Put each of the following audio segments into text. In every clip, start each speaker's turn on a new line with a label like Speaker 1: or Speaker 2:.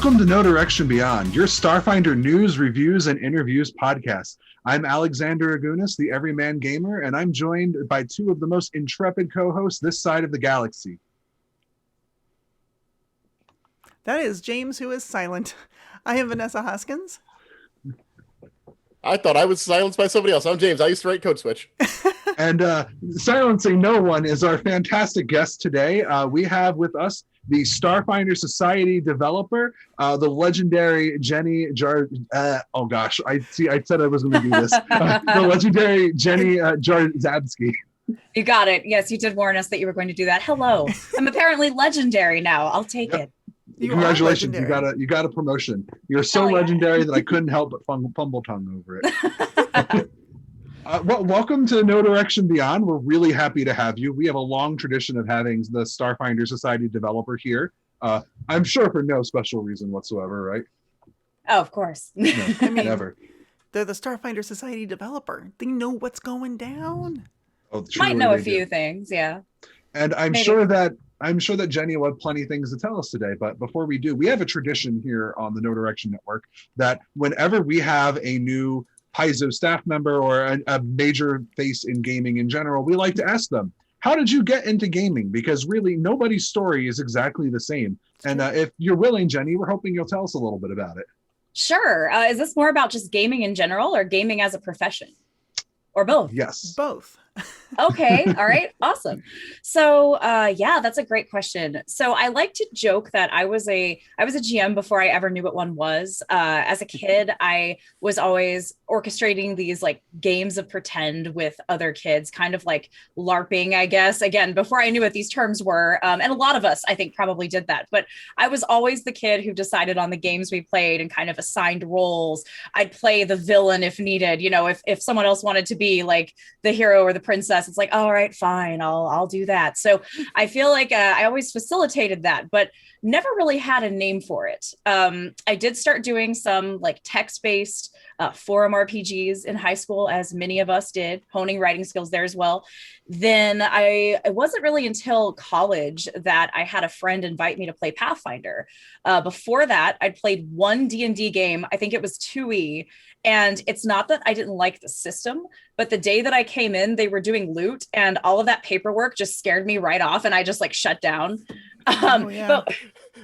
Speaker 1: Welcome to No Direction Beyond, your Starfinder news, reviews, and interviews podcast. I'm Alexander Agunas, the Everyman Gamer, and I'm joined by two of the most intrepid co-hosts this side of the galaxy.
Speaker 2: That is James, who is silent. I am Vanessa Hoskins.
Speaker 3: I thought I was silenced by somebody else. I'm James. I used to write Code Switch.
Speaker 1: And silencing no one is our fantastic guest today. We have with us the Starfinder Society developer, the legendary Jenny oh gosh, I said I was going to do this. The legendary Jenny Jarzabski.
Speaker 4: You got it. Yes, you did warn us that you were going to do that. Hello. I'm apparently legendary now. I'll take it.
Speaker 1: Congratulations, you got a promotion. You're so legendary that I couldn't help but fumble tongue over it. Well, welcome to No Direction Beyond. We're really happy to have you. We have a long tradition of having the Starfinder Society developer here. I'm sure for no special reason whatsoever, right?
Speaker 4: Oh, of course.
Speaker 1: No, I mean, never.
Speaker 2: They're the Starfinder Society developer. They know what's going down.
Speaker 1: Oh,
Speaker 4: might know a few things, yeah.
Speaker 1: And I'm sure that Jenny will have plenty of things to tell us today. But before we do, we have a tradition here on the No Direction Network that whenever we have a new Paizo staff member or a major face in gaming in general, we like to ask them, how did you get into gaming? Because really nobody's story is exactly the same. And if you're willing, Jenny, we're hoping you'll tell us a little bit about it.
Speaker 4: Sure. Is this more about just gaming in general or gaming as a profession? Or both?
Speaker 1: Yes.
Speaker 2: Both.
Speaker 4: Okay. All right. Awesome. So yeah, that's a great question. So I like to joke that I was a GM before I ever knew what one was. As a kid, I was always orchestrating these like games of pretend with other kids, kind of like LARPing, I guess. Again, before I knew what these terms were. And a lot of us, I think, probably did that. But I was always the kid who decided on the games we played and kind of assigned roles. I'd play the villain if needed. You know, if someone else wanted to be like the hero or the princess, it's like, all right, fine, I'll do that. So I feel like I always facilitated that, but never really had a name for it. I did start doing some like text-based forum RPGs in high school, as many of us did, honing writing skills there as well. Then it wasn't really until college that I had a friend invite me to play Pathfinder. Before that, I'd played one D&D game. I think it was 2E. And it's not that I didn't like the system, but the day that I came in, they were doing loot and all of that paperwork just scared me right off. And I just like shut down. But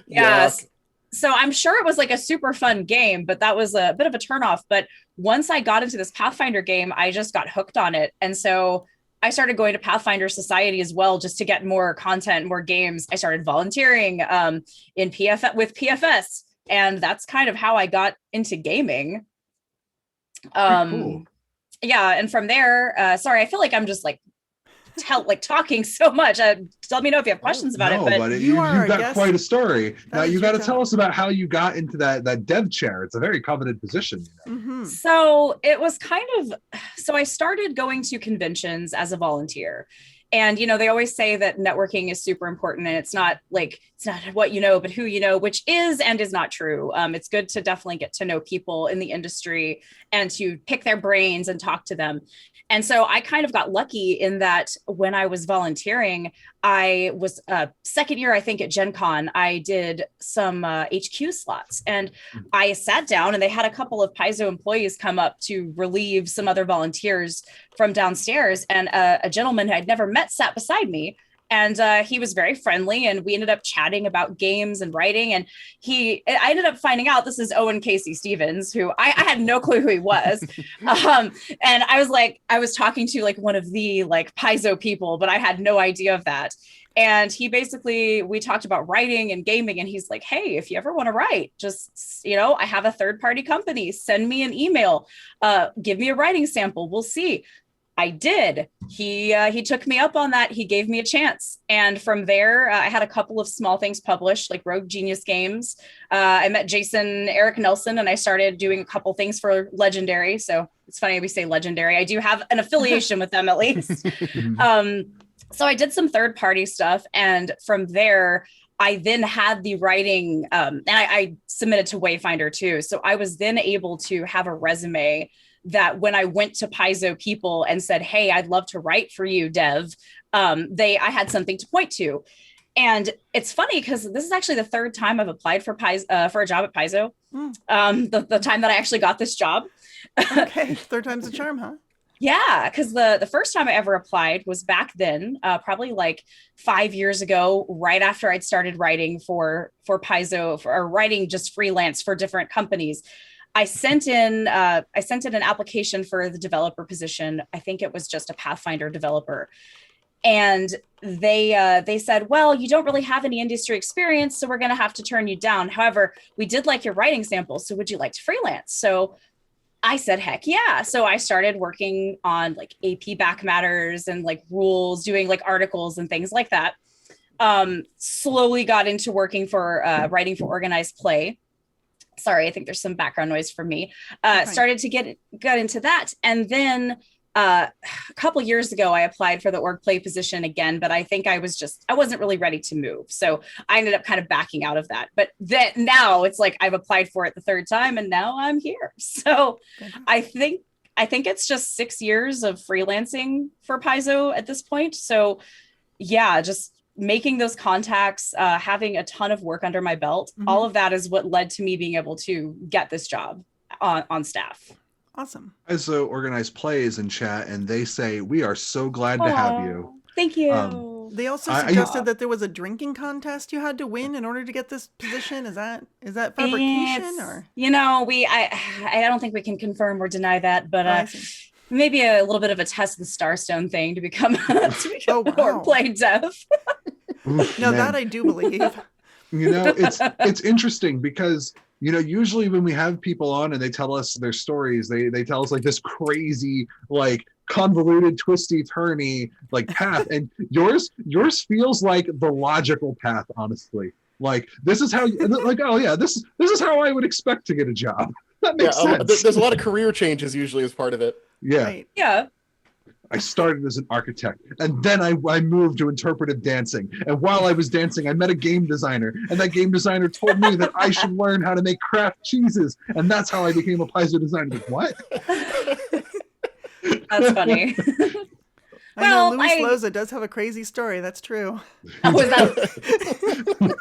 Speaker 4: yes. So I'm sure it was like a super fun game, but that was a bit of a turnoff. But once I got into this Pathfinder game, I just got hooked on it. And so I started going to Pathfinder Society as well, just to get more content, more games. I started volunteering in with PFS. And that's kind of how I got into gaming.
Speaker 1: Cool.
Speaker 4: Yeah, and from there, sorry, I feel like I'm just like talking so much. Let me know if you have questions about it.
Speaker 1: But you've got quite a story. Now you got to tell us about how you got into that dev chair. It's a very coveted position. You know?
Speaker 4: Mm-hmm. So it was so I started going to conventions as a volunteer. And, you know, they always say that networking is super important, and it's not what you know, but who you know, which is and is not true. It's good to definitely get to know people in the industry and to pick their brains and talk to them. And so I kind of got lucky in that when I was volunteering, I was second year, I think at Gen Con, I did some HQ slots, and I sat down and they had a couple of Paizo employees come up to relieve some other volunteers from downstairs. And a gentleman who I'd never met sat beside me. And he was very friendly, and we ended up chatting about games and writing. And I ended up finding out this is Owen Casey Stevens, who I had no clue who he was. And I was talking to like one of the like Paizo people, but I had no idea of that. And we talked about writing and gaming, and he's like, hey, if you ever want to write, just, you know, I have a third-party company, send me an email, give me a writing sample, we'll see. I did. He took me up on that. He gave me a chance. And from there, I had a couple of small things published, like Rogue Genius Games. I met Eric Nelson, and I started doing a couple things for Legendary. So it's funny we say Legendary. I do have an affiliation with them at least. So I did some third-party stuff. And from there, I then had the writing, and I submitted to Wayfinder too. So I was then able to have a resume that when I went to Paizo people and said, hey, I'd love to write for you, Dev, I had something to point to. And it's funny because this is actually the third time I've applied for for a job at Paizo. The time that I actually got this job.
Speaker 2: Okay, third time's a charm, huh?
Speaker 4: Yeah, because the first time I ever applied was back then, probably like 5 years ago, right after I'd started writing for Paizo, or writing just freelance for different companies. I sent in an application for the developer position. I think it was just a Pathfinder developer, and they said, well, you don't really have any industry experience, so we're going to have to turn you down. However, we did like your writing samples, so would you like to freelance? So I said, heck yeah. So I started working on like AP back matters and like rules, doing like articles and things like that. Slowly got into working for writing for organized play. Sorry, I think there's some background noise from me. Started to get into that. And then a couple years ago, I applied for the org play position again, but I think I wasn't really ready to move. So I ended up kind of backing out of that. But then now it's like I've applied for it the third time and now I'm here. So I think it's just 6 years of freelancing for Paizo at this point. So yeah, just making those contacts, having a ton of work under my belt, all of that is what led to me being able to get this job on staff.
Speaker 2: Awesome.
Speaker 1: Paizo organized plays in chat, and they say, we are so glad to have you.
Speaker 4: Thank you.
Speaker 2: They also suggested that there was a drinking contest you had to win in order to get this position. Is that fabrication or?
Speaker 4: I don't think we can confirm or deny that, but maybe a little bit of a test the Starstone thing to become org play dev.
Speaker 2: No, that I do believe.
Speaker 1: It's interesting because usually when we have people on and they tell us their stories, they tell us like this crazy, like convoluted, twisty, turny, like path. And yours feels like the logical path, honestly. Like this is how, like, oh yeah, this is how I would expect to get a job. That makes sense.
Speaker 3: There's a lot of career changes usually as part of it.
Speaker 1: Yeah.
Speaker 2: Right.
Speaker 4: Yeah.
Speaker 1: I started as an architect, and then I moved to interpretive dancing. And while I was dancing, I met a game designer, and that game designer told me that I should learn how to make craft cheeses, and that's how I became a Paizo designer. Like, what?
Speaker 4: That's funny.
Speaker 2: I know Luis Loza does have a crazy story. That's true.
Speaker 4: Oh, is that?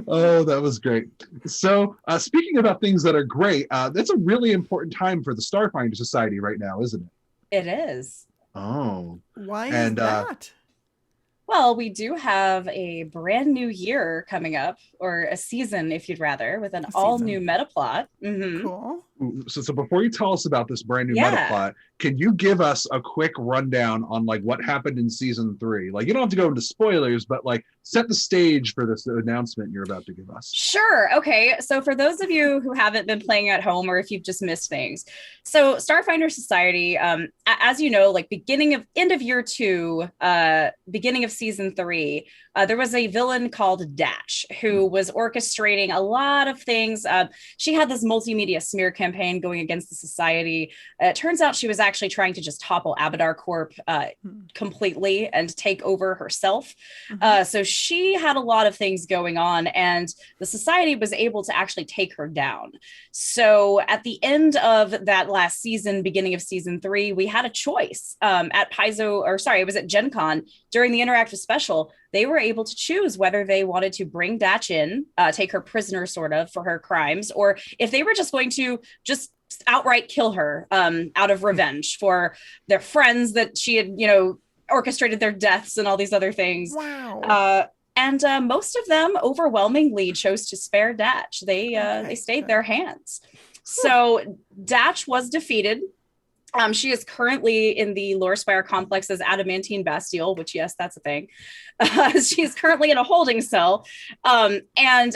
Speaker 1: Oh, that was great. So speaking about things that are great, that's a really important time for the Starfinder Society right now, isn't it?
Speaker 4: It is.
Speaker 1: Oh.
Speaker 2: Why is that?
Speaker 4: Well, we do have a brand new year coming up, or a season, if you'd rather, with an all-new meta plot.
Speaker 2: Cool.
Speaker 1: So before you tell us about this brand new meta plot, can you give us a quick rundown on like what happened in season 3? Like, you don't have to go into spoilers, but like set the stage for this announcement you're about to give us.
Speaker 4: Sure. Okay. So for those of you who haven't been playing at home, or if you've just missed things, so Starfinder Society, as you know, like end of year 2, beginning of season 3, there was a villain called Dash who was orchestrating a lot of things. She had this multimedia smear campaign going against the society. It turns out she was actually trying to just topple Abadar Corp completely and take over herself. So she had a lot of things going on, and the society was able to actually take her down. So at the end of that last season, beginning of season 3, we had a choice at Paizo, or sorry, it was at Gen Con during the interactive special. They were able to choose whether they wanted to bring Datch in, take her prisoner sort of for her crimes, or if they were just going to just outright kill her out of revenge for their friends that she had, orchestrated their deaths and all these other things.
Speaker 2: Wow.
Speaker 4: And most of them overwhelmingly chose to spare Datch. They stayed their hands. So Datch was defeated. She is currently in the Lore Spire Complex's Adamantine Bastille, which, yes, that's a thing. She's currently in a holding cell. And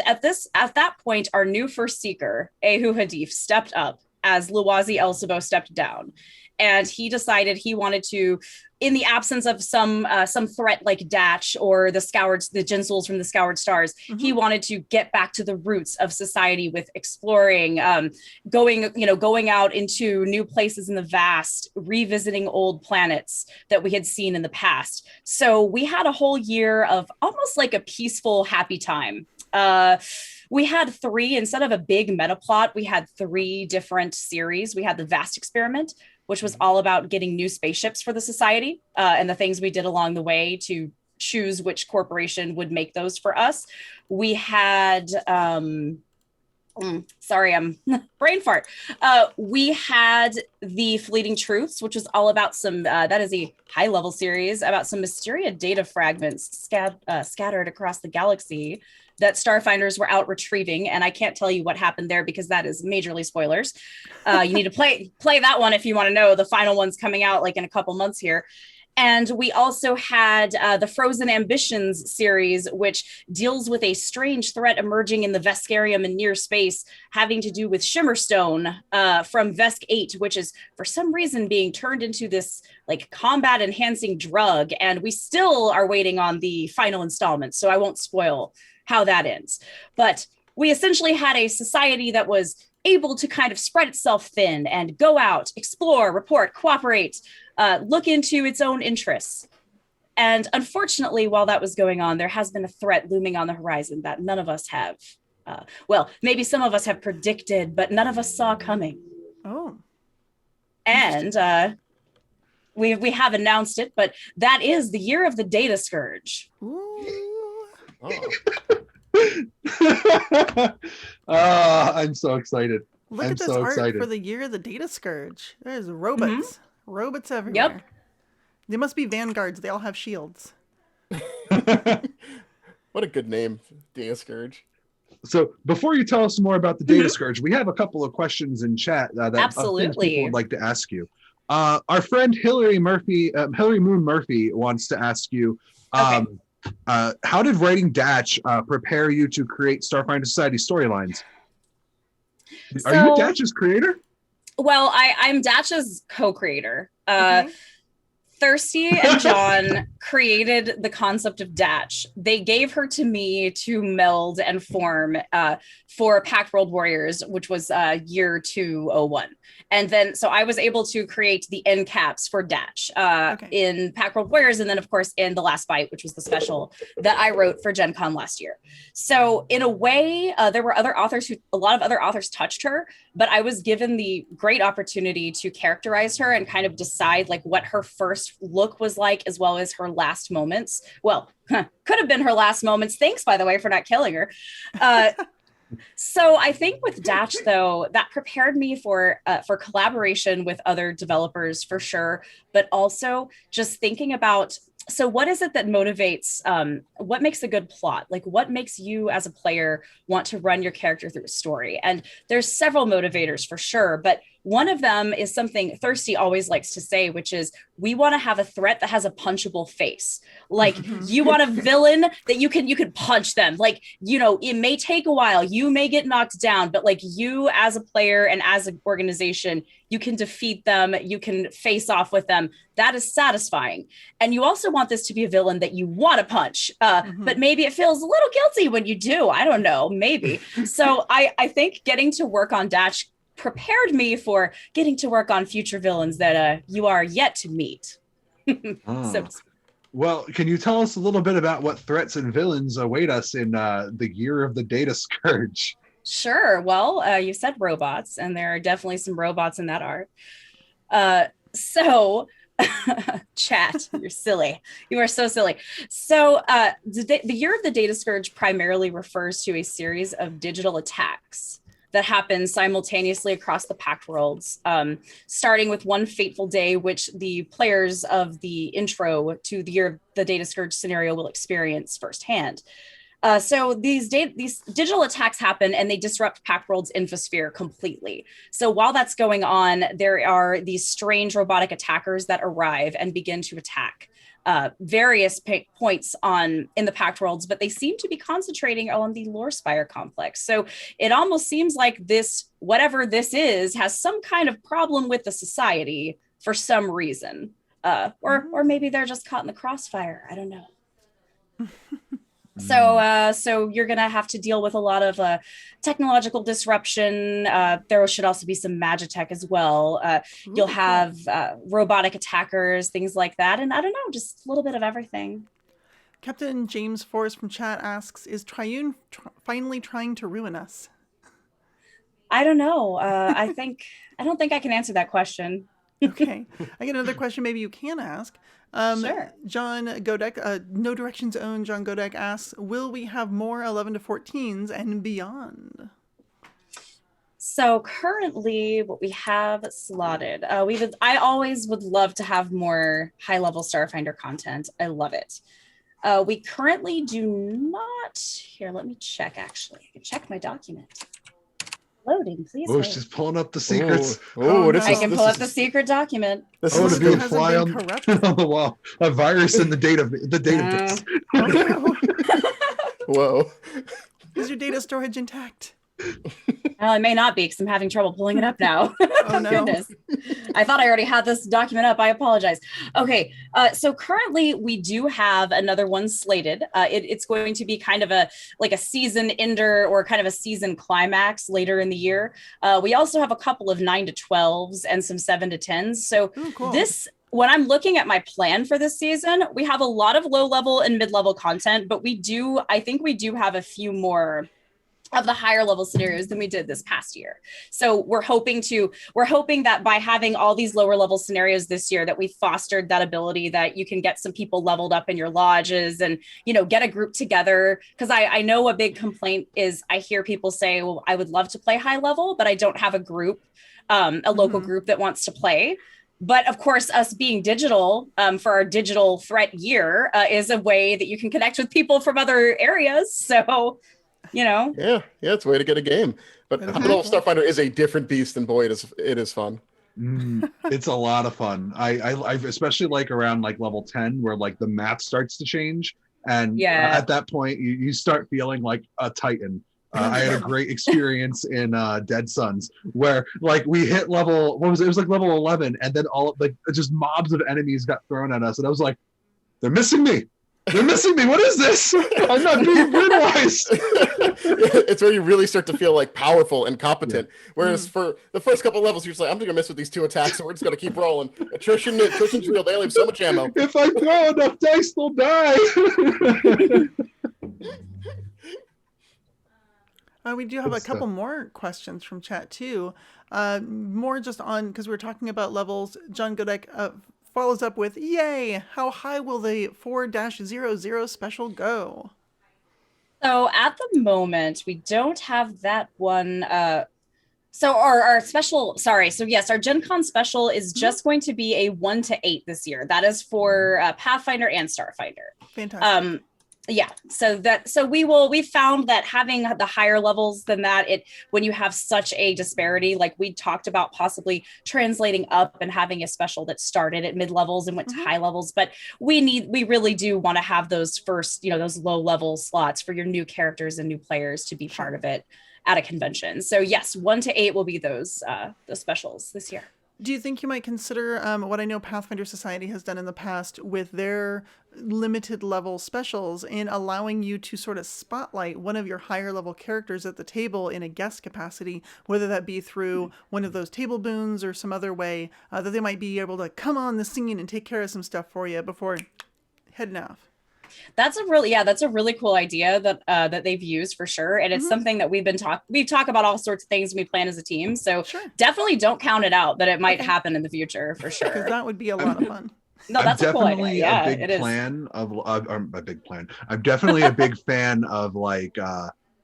Speaker 4: at that point, our new first seeker, Ehu Hadif, stepped up as Luwazi El Sabo stepped down. And he decided he wanted to, in the absence of some threat like Datch or the Jinsouls from the Scoured Stars, he wanted to get back to the roots of society with exploring, going out into new places in the vast, revisiting old planets that we had seen in the past. So we had a whole year of almost like a peaceful, happy time. We had 3, instead of a big meta plot, we had 3 different series. We had the Vast Experiment, which was all about getting new spaceships for the society and the things we did along the way to choose which corporation would make those for us. We had sorry, I'm brain fart. We had the Fleeting Truths, which was all about some, that is a high level series about some Mysteria data fragments scattered across the galaxy that Starfinders were out retrieving. And I can't tell you what happened there because that is majorly spoilers. You need to play that one if you want to know. The final one's coming out like in a couple months here. And we also had the Frozen Ambitions series, which deals with a strange threat emerging in the Veskarium and near space, having to do with Shimmerstone from Vesk 8, which is for some reason being turned into this like combat enhancing drug. And we still are waiting on the final installment, so I won't spoil how that ends. But we essentially had a society that was able to kind of spread itself thin and go out, explore, report, cooperate, look into its own interests. And unfortunately, while that was going on, there has been a threat looming on the horizon that none of us have, well, maybe some of us have predicted, but none of us saw coming.
Speaker 2: Oh.
Speaker 4: And we have announced it, but that is the year of the Data Scourge.
Speaker 2: Ooh.
Speaker 3: Oh.
Speaker 1: I'm so excited.
Speaker 2: Look
Speaker 1: I'm
Speaker 2: at this
Speaker 1: so
Speaker 2: art
Speaker 1: excited.
Speaker 2: for the year of the Data Scourge. There's robots. Robots everywhere.
Speaker 4: Yep.
Speaker 2: They must be vanguards. They all have shields.
Speaker 3: What a good name, Data Scourge.
Speaker 1: So before you tell us more about the Data Scourge, we have a couple of questions in chat that things people would like to ask you. Our friend Hillary Moon Murphy wants to ask you, how did writing Datch prepare you to create Starfinder Society storylines? Are you Datch's creator?
Speaker 4: Well, I'm Datch's co-creator.
Speaker 2: Okay.
Speaker 4: Thirsty and John created the concept of Datch. They gave her to me to meld and form for Pact World Warriors, which was year 201. And then, so I was able to create the end caps for Datch in Pact World Warriors. And then, of course, in The Last Bite, which was the special that I wrote for Gen Con last year. So in a way, there were a lot of other authors touched her, but I was given the great opportunity to characterize her and kind of decide like what her first look was like, as well as her last moments. Well, could have been her last moments. Thanks, by the way, for not killing her. So I think with Datch, though, that prepared me for collaboration with other developers for sure, but also just thinking about, so what is it that motivates, what makes a good plot? Like what makes you as a player want to run your character through a story? And there's several motivators for sure, but one of them is something Thirsty always likes to say, which is we want to have a threat that has a punchable face. Like you want a villain that you can punch them. Like, you know, it may take a while, you may get knocked down, but like you as a player and as an organization, you can defeat them, you can face off with them. That is satisfying. And you also want this to be a villain that you want to punch, but maybe it feels a little guilty when you do. I don't know, maybe. So I think getting to work on Datch prepared me for getting to work on future villains that you are yet to meet.
Speaker 1: Well, can you tell us a little bit about what threats and villains await us in the year of the Data Scourge?
Speaker 4: Sure. Well, you said robots, and there are definitely some robots in that art. So chat, you're silly. You are so silly. So the year of the Data Scourge primarily refers to a series of digital attacks that happen simultaneously across the Pact worlds, starting with one fateful day, which the players of the intro to the year of the Data Scourge scenario will experience firsthand. So these digital attacks happen and they disrupt Pact World's infosphere completely. So while that's going on, there are these strange robotic attackers that arrive and begin to attack various points in the Pact Worlds, but they seem to be concentrating on the Lore Spire complex. So it almost seems like this, whatever this is, has some kind of problem with the society for some reason. Or maybe they're just caught in the crossfire. I don't know. So you're going to have to deal with a lot of technological disruption. There should also be some magitech as well. You'll have robotic attackers, things like that. And I don't know, just a little bit of everything.
Speaker 2: Captain James Forrest from chat asks, is Triune finally trying to ruin us?
Speaker 4: I don't know. I don't think I can answer that question.
Speaker 2: Okay. I get another question maybe you can ask.
Speaker 4: Sure.
Speaker 2: John Godek, No Direction's own John Godek asks, will we have more 11 to 14s and beyond?
Speaker 4: So currently, what we have slotted, I always would love to have more high-level Starfinder content. I love it. We currently do not. Here, let me check. Actually, I can check my document. Loading, please.
Speaker 1: Oh, she's pulling up the secrets.
Speaker 2: Oh,
Speaker 3: this
Speaker 2: no.
Speaker 3: is
Speaker 4: I can pull up the secret document.
Speaker 3: This
Speaker 1: Oh,
Speaker 3: is
Speaker 1: to be a
Speaker 2: hasn't
Speaker 1: fly
Speaker 2: been
Speaker 1: on,
Speaker 2: corrupted.
Speaker 1: on the wall. A virus in the database.
Speaker 2: Oh no.
Speaker 3: whoa.
Speaker 2: Is your data storage intact?
Speaker 4: Well, it may not be because I'm having trouble pulling it up now.
Speaker 2: Oh no.
Speaker 4: Goodness. I thought I already had this document up. I apologize. Okay, so currently we do have another one slated. It's going to be kind of a season ender or kind of a season climax later in the year. We also have a couple of 9 to 12s and some 7 to 10s. So
Speaker 2: Ooh, cool.
Speaker 4: when I'm looking at my plan for this season, we have a lot of low level and mid level content, but I think we do have a few more of the higher level scenarios than we did this past year. So we're hoping that by having all these lower level scenarios this year, that we fostered that ability that you can get some people leveled up in your lodges and, get a group together. Cause I know a big complaint is I hear people say, well, I would love to play high level, but I don't have a group, a local group that wants to play. But of course, us being digital for our digital threat year is a way that you can connect with people from other areas. So,
Speaker 3: Yeah, it's a way to get a game. But
Speaker 2: That is
Speaker 3: High Level
Speaker 2: cool.
Speaker 3: Starfinder is a different beast, and boy, it is fun.
Speaker 1: It's a lot of fun. I especially like around like level 10 where like the math starts to change. And at that point, you start feeling like a Titan. I had a great experience in Dead Sons where like we hit level, what was it? It was like level 11, and then all like just mobs of enemies got thrown at us, and I was like, they're missing me. They're missing me. What is this? I'm not being brutalized.
Speaker 3: It's where you really start to feel like powerful and competent. Whereas for the first couple levels, you're just like, I'm just gonna miss with these 2 attacks, so we're just gonna keep rolling. Attrition's real. They only have so much ammo.
Speaker 1: If I throw enough dice, they'll die.
Speaker 2: We do have
Speaker 1: Good
Speaker 2: a couple
Speaker 1: stuff.
Speaker 2: more questions from chat too. More just on, because we're talking about levels. John Godek follows up with, yay, how high will the 4-00 special go?
Speaker 4: So at the moment, we don't have that one. So our special, sorry. So yes, our Gen Con special is just going to be a 1 to 8 this year. That is for Pathfinder and Starfinder.
Speaker 2: Fantastic.
Speaker 4: Yeah, so we found that having the higher levels than that, when you have such a disparity, like we talked about possibly translating up and having a special that started at mid levels and went to high levels, but we really do want to have those first, those low level slots for your new characters and new players to be part of it at a convention. So yes, 1 to 8 will be those specials this year.
Speaker 2: Do you think you might consider what I know Pathfinder Society has done in the past with their limited level specials in allowing you to sort of spotlight one of your higher level characters at the table in a guest capacity, whether that be through one of those table boons or some other way that they might be able to come on the scene and take care of some stuff for you before heading off?
Speaker 4: That's a really cool idea that they've used for sure, and it's something that we talk about all sorts of things we plan as a team. So definitely don't count it out that it might happen in the future for sure.
Speaker 2: Because that would be a lot of fun.
Speaker 4: No, that's a cool idea. Yeah,
Speaker 1: a big plan of a big plan. I'm definitely a big fan of like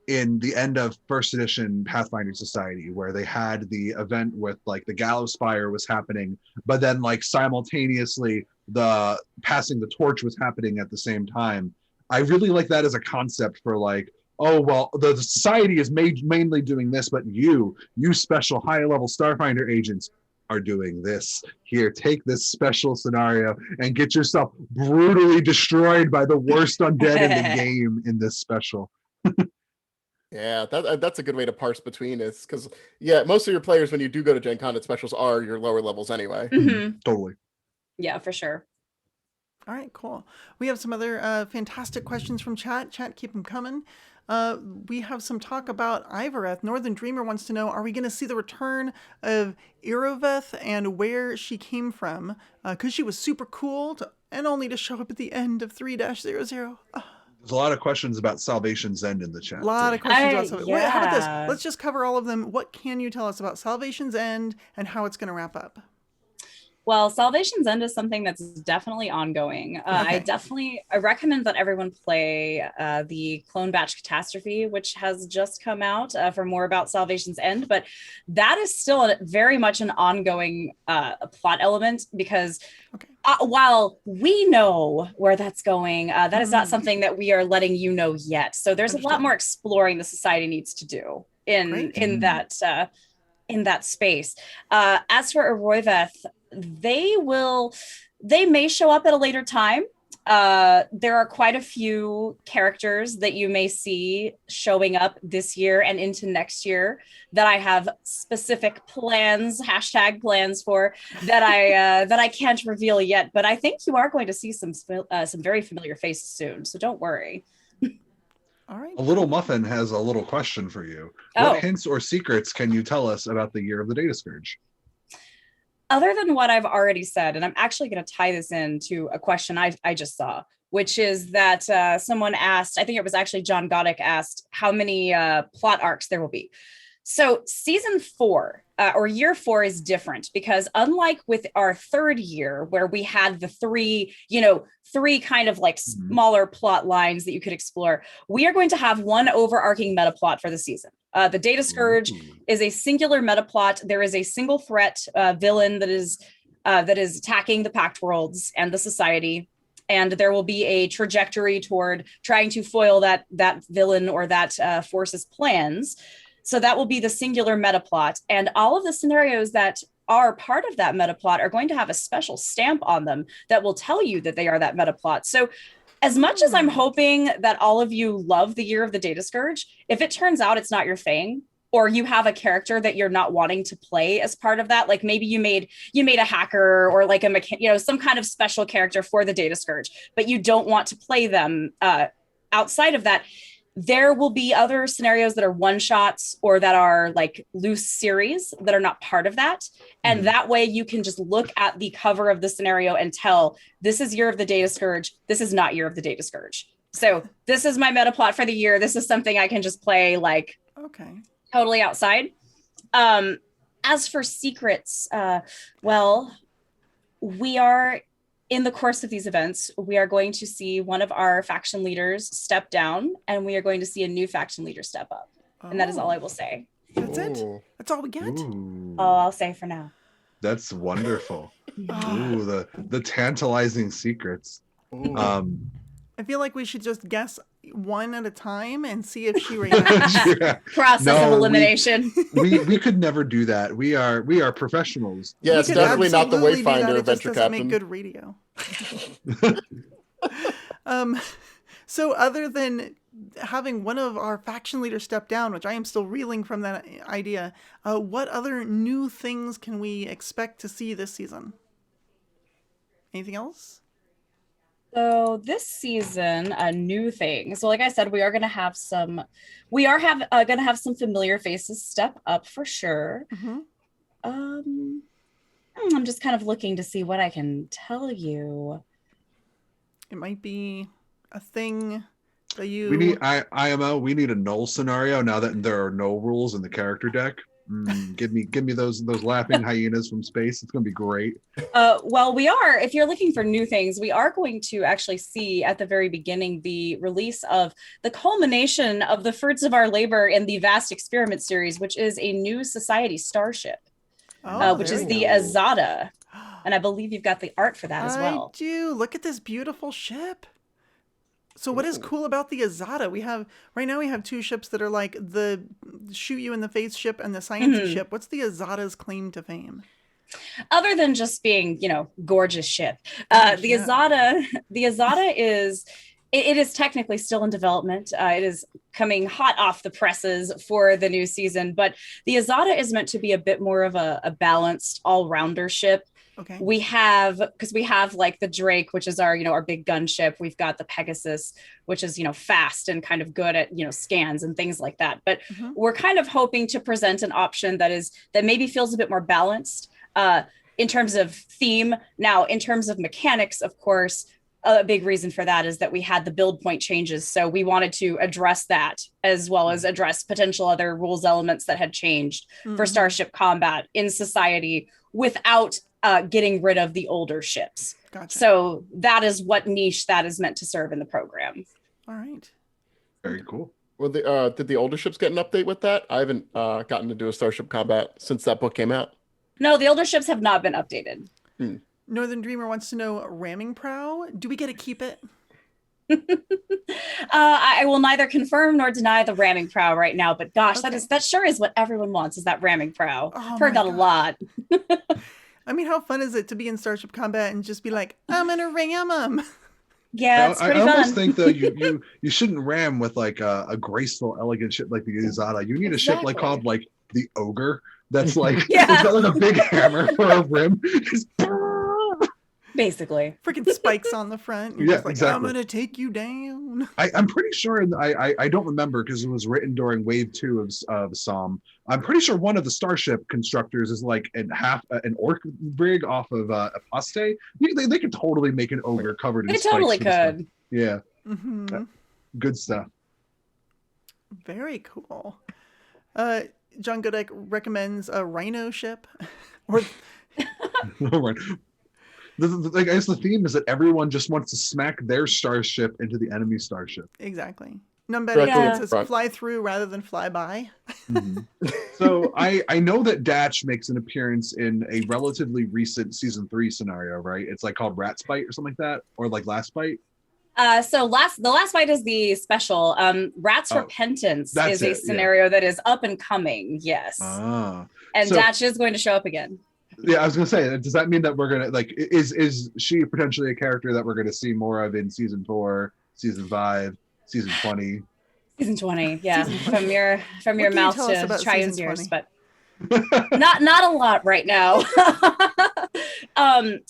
Speaker 1: in the end of first edition Pathfinder Society, where they had the event with like the Gallows Spire was happening, but then like simultaneously the passing the torch was happening at the same time. I really like that as a concept for like, oh, well, the society is mainly doing this, but you special high level Starfinder agents are doing this. Here, take this special scenario and get yourself brutally destroyed by the worst undead in the game in this special.
Speaker 3: Yeah, that's a good way to parse between it, because most of your players when you do go to Gen Con specials are your lower levels anyway.
Speaker 1: Totally.
Speaker 4: Yeah, for sure.
Speaker 2: All right, cool. We have some other fantastic questions from chat. Chat, keep them coming. We have some talk about Ivareth. Northern Dreamer wants to know, are we going to see the return of Iroveth and where she came from? Because she was super cool and only to show up at the end of 3-00.
Speaker 1: There's a lot of questions about Salvation's End in the chat.
Speaker 2: A lot of questions about Salvation. Wait, how about this?
Speaker 4: Yeah.
Speaker 2: Let's just cover all of them. What can you tell us about Salvation's End and how it's going to wrap up?
Speaker 4: Well, Salvation's End is something that's definitely ongoing.
Speaker 2: Okay.
Speaker 4: I recommend that everyone play the Clone Batch Catastrophe, which has just come out for more about Salvation's End. But that is still very much an ongoing plot element because
Speaker 2: Okay.
Speaker 4: while we know where that's going, that is not
Speaker 2: Mm.
Speaker 4: something that we are letting you know yet. So there's a lot
Speaker 2: Understood.
Speaker 4: more exploring the society needs to do
Speaker 2: Great.
Speaker 4: in that space. As for Aroiveth, they may show up at a later time. There are quite a few characters that you may see showing up this year and into next year that I have specific plans, #plans for that I can't reveal yet. But I think you are going to see some very familiar faces soon, so don't worry.
Speaker 2: All right.
Speaker 1: A Little Muffin has a little question for you.
Speaker 4: Oh.
Speaker 1: What hints or secrets can you tell us about the year of the Data Scourge?
Speaker 4: Other than what I've already said, and I'm actually going to tie this into a question I just saw, which is that someone asked, I think it was actually John Goddick asked, how many plot arcs there will be. So season 4 or year 4 is different because unlike with our third year where we had the three kind of like smaller plot lines that you could explore, we are going to have one overarching meta plot for the season. The Data Scourge is a singular meta plot. There is a single threat villain that is attacking the Pact Worlds and the Society. And there will be a trajectory toward trying to foil that villain or that force's plans. So that will be the singular meta plot. And all of the scenarios that are part of that meta plot are going to have a special stamp on them that will tell you that they are that meta plot. So as much as I'm hoping that all of you love the Year of the Data Scourge, if it turns out it's not your thing, or you have a character that you're not wanting to play as part of that, like maybe you made a hacker or like some kind of special character for the Data Scourge, but you don't want to play them outside of that, there will be other scenarios that are one shots or that are like loose series that are not part of that. And that way you can just look at the cover of the scenario and tell this is Year of the Data Scourge. This is not Year of the Data Scourge. So this is my meta plot for the year. This is something I can just play like totally outside. As for secrets, well, we are in the course of these events, we are going to see one of our faction leaders step down and we are going to see a new faction leader step up. And that is all I will say.
Speaker 2: That's it? That's all we get?
Speaker 4: Oh, I'll say for now.
Speaker 1: That's wonderful. Ooh, the tantalizing secrets.
Speaker 2: I feel like we should just guess one at a time and see if she reacts.
Speaker 4: Process of elimination.
Speaker 1: We could never do that. We are professionals.
Speaker 3: Yeah, it's definitely not the Wayfinder Adventure Captain.
Speaker 2: Make good radio. So other than having one of our faction leaders step down, which I am still reeling from that idea, what other new things can we expect to see this season? Anything else?
Speaker 4: So this season, a new thing. So like I said, we are going to have some familiar faces step up for sure. I'm just kind of looking to see what I can tell you.
Speaker 2: It might be a thing that you...
Speaker 1: We need IMO. We need a null scenario now that there are no rules in the character deck. Give me those laughing hyenas from space. It's gonna be great.
Speaker 4: Well, we are, if you're looking for new things, we are going to actually see at the very beginning the release of the culmination of the fruits of our labor in the Vast Experiment series, which is a new society starship, which is the Azada. And I believe you've got the art for that as well.
Speaker 2: I do. Look at this beautiful ship. So what is cool about the Azada? Right now we have two ships that are like the shoot you in the face ship and the sciencey ship. What's the Azada's claim to fame?
Speaker 4: Other than just being, gorgeous ship. The Azada is, it is technically still in development. It is coming hot off the presses for the new season, but the Azada is meant to be a bit more of a balanced all-rounder ship.
Speaker 2: Okay.
Speaker 4: We have like the Drake, which is our big gunship. We've got the Pegasus, which is, fast and kind of good at, scans and things like that. But we're kind of hoping to present an option that maybe feels a bit more balanced in terms of theme. Now, in terms of mechanics, of course, a big reason for that is that we had the build point changes. So we wanted to address that as well as address potential other rules elements that had changed for Starship combat in society without getting rid of the older ships.
Speaker 2: Gotcha.
Speaker 4: So that is what niche that is meant to serve in the program.
Speaker 2: All right.
Speaker 1: Very cool.
Speaker 3: Well, did the older ships get an update with that? I haven't gotten to do a Starship Combat since that book came out.
Speaker 4: No, the older ships have not been updated.
Speaker 2: Northern Dreamer wants to know ramming prow. Do we get to keep it?
Speaker 4: I will neither confirm nor deny the ramming prow right now, but gosh,
Speaker 2: Okay.
Speaker 4: that sure is what everyone wants, is that ramming prow.
Speaker 2: Oh
Speaker 4: I've heard
Speaker 2: my
Speaker 4: that a
Speaker 2: God.
Speaker 4: lot.
Speaker 2: I mean, how fun is it to be in Starship Combat and just be like, I'm gonna ram 'em?
Speaker 4: Yeah, it's pretty
Speaker 1: I
Speaker 4: fun.
Speaker 1: almost think though you shouldn't ram with like a graceful, elegant ship like the Izada. You need a ship like
Speaker 4: Exactly.
Speaker 1: called like the Ogre. That's like
Speaker 4: Yeah.
Speaker 1: it's got like a big hammer for a rim. Just-
Speaker 4: Basically.
Speaker 2: Freaking spikes on the front. You're
Speaker 1: Yeah,
Speaker 2: just like, I'm
Speaker 1: exactly.
Speaker 2: gonna take you down.
Speaker 1: I'm pretty sure, and I don't remember because it was written during Wave 2 of Psalm. I'm pretty sure one of the starship constructors is like an orc brig off of Aposte. They could totally make an ogre covered in
Speaker 4: They
Speaker 1: spikes
Speaker 4: totally
Speaker 1: for this stuff.
Speaker 4: could.
Speaker 1: Yeah,
Speaker 2: Hmm.
Speaker 1: good stuff.
Speaker 2: Very cool. John Goodike recommends a rhino ship. Or
Speaker 1: Right. I guess the theme is that everyone just wants to smack their starship into the enemy starship.
Speaker 2: exactly. Numbet
Speaker 4: Yeah.
Speaker 2: says fly through rather than fly by.
Speaker 1: So I know that Datch makes an appearance in a relatively recent season 3 scenario, right? It's like called Rat's Bite or something like that, or like Last Bite.
Speaker 4: So the last fight is the special. Rat's Repentance
Speaker 1: that's
Speaker 4: is a
Speaker 1: it, yeah.
Speaker 4: scenario that is up and coming. Yes,
Speaker 1: Ah.
Speaker 4: and
Speaker 1: so-
Speaker 4: Datch is going to show up again.
Speaker 1: Yeah, I was gonna say, does that mean that we're gonna like is she potentially a character that we're gonna see more of in season 4, season 5, season 20?
Speaker 4: Season 20, yeah.
Speaker 2: Season
Speaker 4: From your
Speaker 2: can you
Speaker 4: mouth
Speaker 2: tell us
Speaker 4: to
Speaker 2: about
Speaker 4: Triton's
Speaker 2: season
Speaker 4: ears,
Speaker 2: 20?
Speaker 4: but not a lot right now.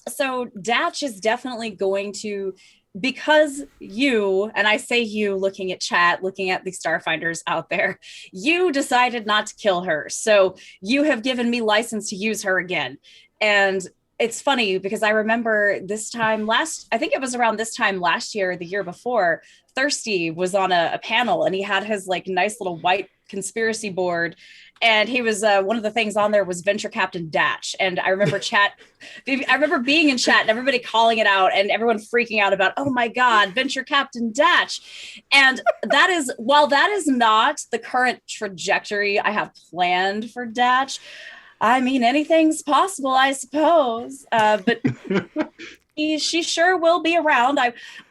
Speaker 4: So Datch is definitely going to, because you, and I say you looking at chat, looking at the Starfinders out there, you decided not to kill her. So you have given me license to use her again. And it's funny because I remember this time I think it was around this time last year, the year before, Thirsty was on a panel and he had his like nice little white conspiracy board. And he was one of the things on there was Venture Captain Datch. And I remember I remember being in chat and everybody calling it out and everyone freaking out about, oh my God, Venture Captain Datch. And that is, while that is not the current trajectory I have planned for Datch, I mean, anything's possible, I suppose. But she sure will be around.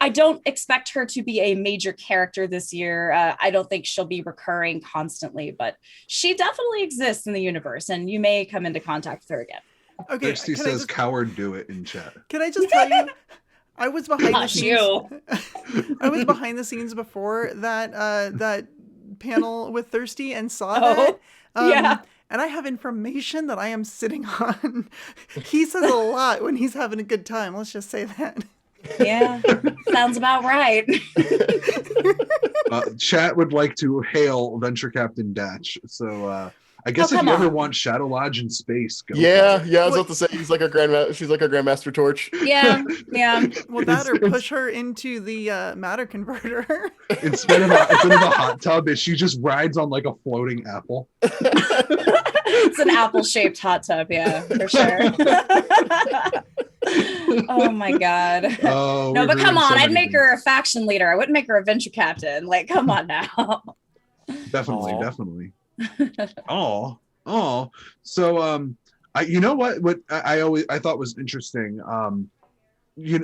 Speaker 4: I don't expect her to be a major character this year. I don't think she'll be recurring constantly, but she definitely exists in the universe, and you may come into contact with her again.
Speaker 2: Okay.
Speaker 1: Thirsty
Speaker 2: can I
Speaker 1: says
Speaker 2: just-
Speaker 1: coward do it in chat.
Speaker 2: Can I just tell you, I was behind the
Speaker 4: Not
Speaker 2: scenes.
Speaker 4: you.
Speaker 2: I was behind the scenes before that panel with Thirsty and saw
Speaker 4: Oh,
Speaker 2: that.
Speaker 4: yeah.
Speaker 2: And I have information that I am sitting on. He says a lot when he's having a good time. Let's just say that.
Speaker 4: Yeah, sounds about right.
Speaker 1: Chat would like to hail Venture Captain Datch. So I guess if
Speaker 4: come
Speaker 1: you ever
Speaker 4: on.
Speaker 1: want Shadow Lodge in space, go.
Speaker 3: Yeah,
Speaker 1: for it.
Speaker 3: I was about to say she's like a Grandmaster Torch.
Speaker 4: Yeah.
Speaker 2: Well, that or
Speaker 1: It's-
Speaker 2: push her into the matter converter.
Speaker 1: Instead of a hot tub, she just rides on like a floating apple.
Speaker 4: It's an apple-shaped hot tub, yeah, for sure. Oh my God.
Speaker 1: Oh,
Speaker 4: No,
Speaker 1: we've
Speaker 4: but come
Speaker 1: ruined so
Speaker 4: on, I'd
Speaker 1: many
Speaker 4: make
Speaker 1: things.
Speaker 4: her a faction leader. I wouldn't make her a venture captain. Like, come on now.
Speaker 1: Definitely,
Speaker 3: Aw.
Speaker 1: definitely. Oh. So you know what I thought was interesting.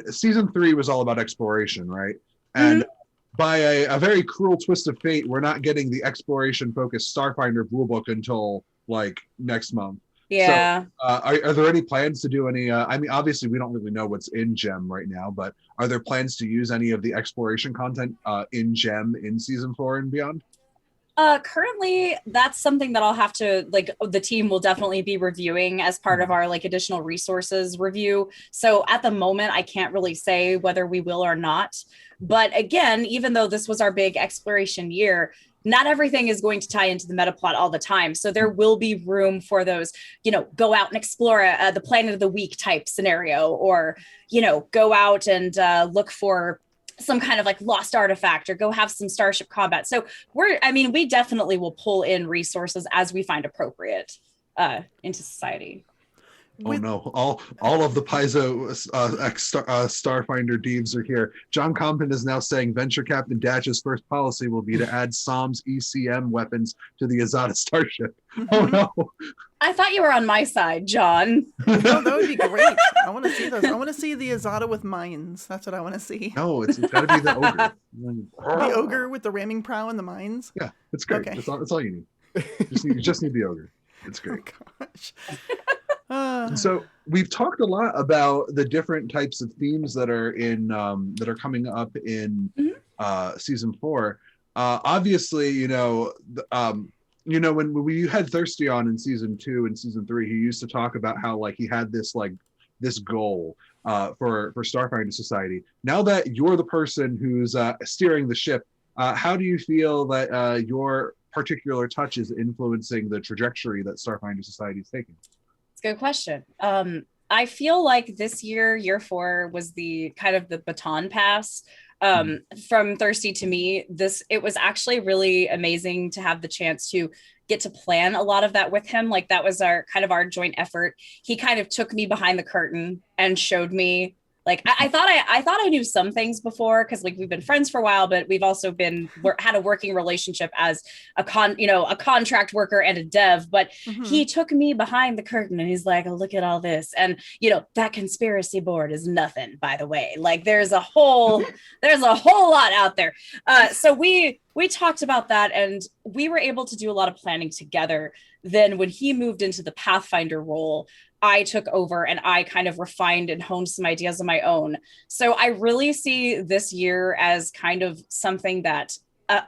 Speaker 1: Season 3 was all about exploration, right? And by a very cruel twist of fate, we're not getting the exploration focused Starfinder rulebook until like next month.
Speaker 4: Yeah.
Speaker 1: Are there any plans to do any? I mean, obviously, we don't really know what's in Gem right now, but are there plans to use any of the exploration content in Gem in season 4 and beyond?
Speaker 4: Currently, that's something that I'll have to, like, the team will definitely be reviewing as part of our like additional resources review. So at the moment, I can't really say whether we will or not. But again, even though this was our big exploration year, not everything is going to tie into the meta plot all the time. So there will be room for those, go out and explore the planet of the week type scenario, or, go out and look for some kind of like lost artifact, or go have some starship combat. So we definitely will pull in resources as we find appropriate into society.
Speaker 1: Oh no! All of the Paizo Starfinder Deves are here. John Compton is now saying Venture Captain Dash's first policy will be to add SOM's ECM weapons to the Azada starship. Oh no!
Speaker 4: I thought you were on my side, John.
Speaker 2: No, that would be great. I want to see those. I want to see the Azada with mines. That's what I want to see.
Speaker 1: No, it's got to be the ogre.
Speaker 2: The ogre with the ramming prow and the mines.
Speaker 1: Yeah, it's great.
Speaker 2: Okay.
Speaker 1: That's all you need. You just need the ogre. It's great.
Speaker 2: Oh, gosh.
Speaker 1: So we've talked a lot about the different types of themes that are in that are coming up in season 4. Obviously, when we had Thirsty on in season 2 and season 3, he used to talk about how like he had this goal for Starfinder Society. Now that you're the person who's steering the ship, how do you feel that your particular touch is influencing the trajectory that Starfinder Society is taking?
Speaker 4: Good question. I feel like this year 4 was the kind of the baton pass from Thirsty to me. It was actually really amazing to have the chance to get to plan a lot of that with him. Like that was our joint effort. He kind of took me behind the curtain and showed me. Like I thought I knew some things before because like we've been friends for a while, but we've also had a working relationship as a contract worker and a dev. But he took me behind the curtain and he's like, oh, look at all this, and that conspiracy board is nothing, by the way. Like there's a whole lot out there. So we talked about that and we were able to do a lot of planning together. Then when he moved into the Pathfinder role, I took over and I kind of refined and honed some ideas of my own. So I really see this year as kind of something that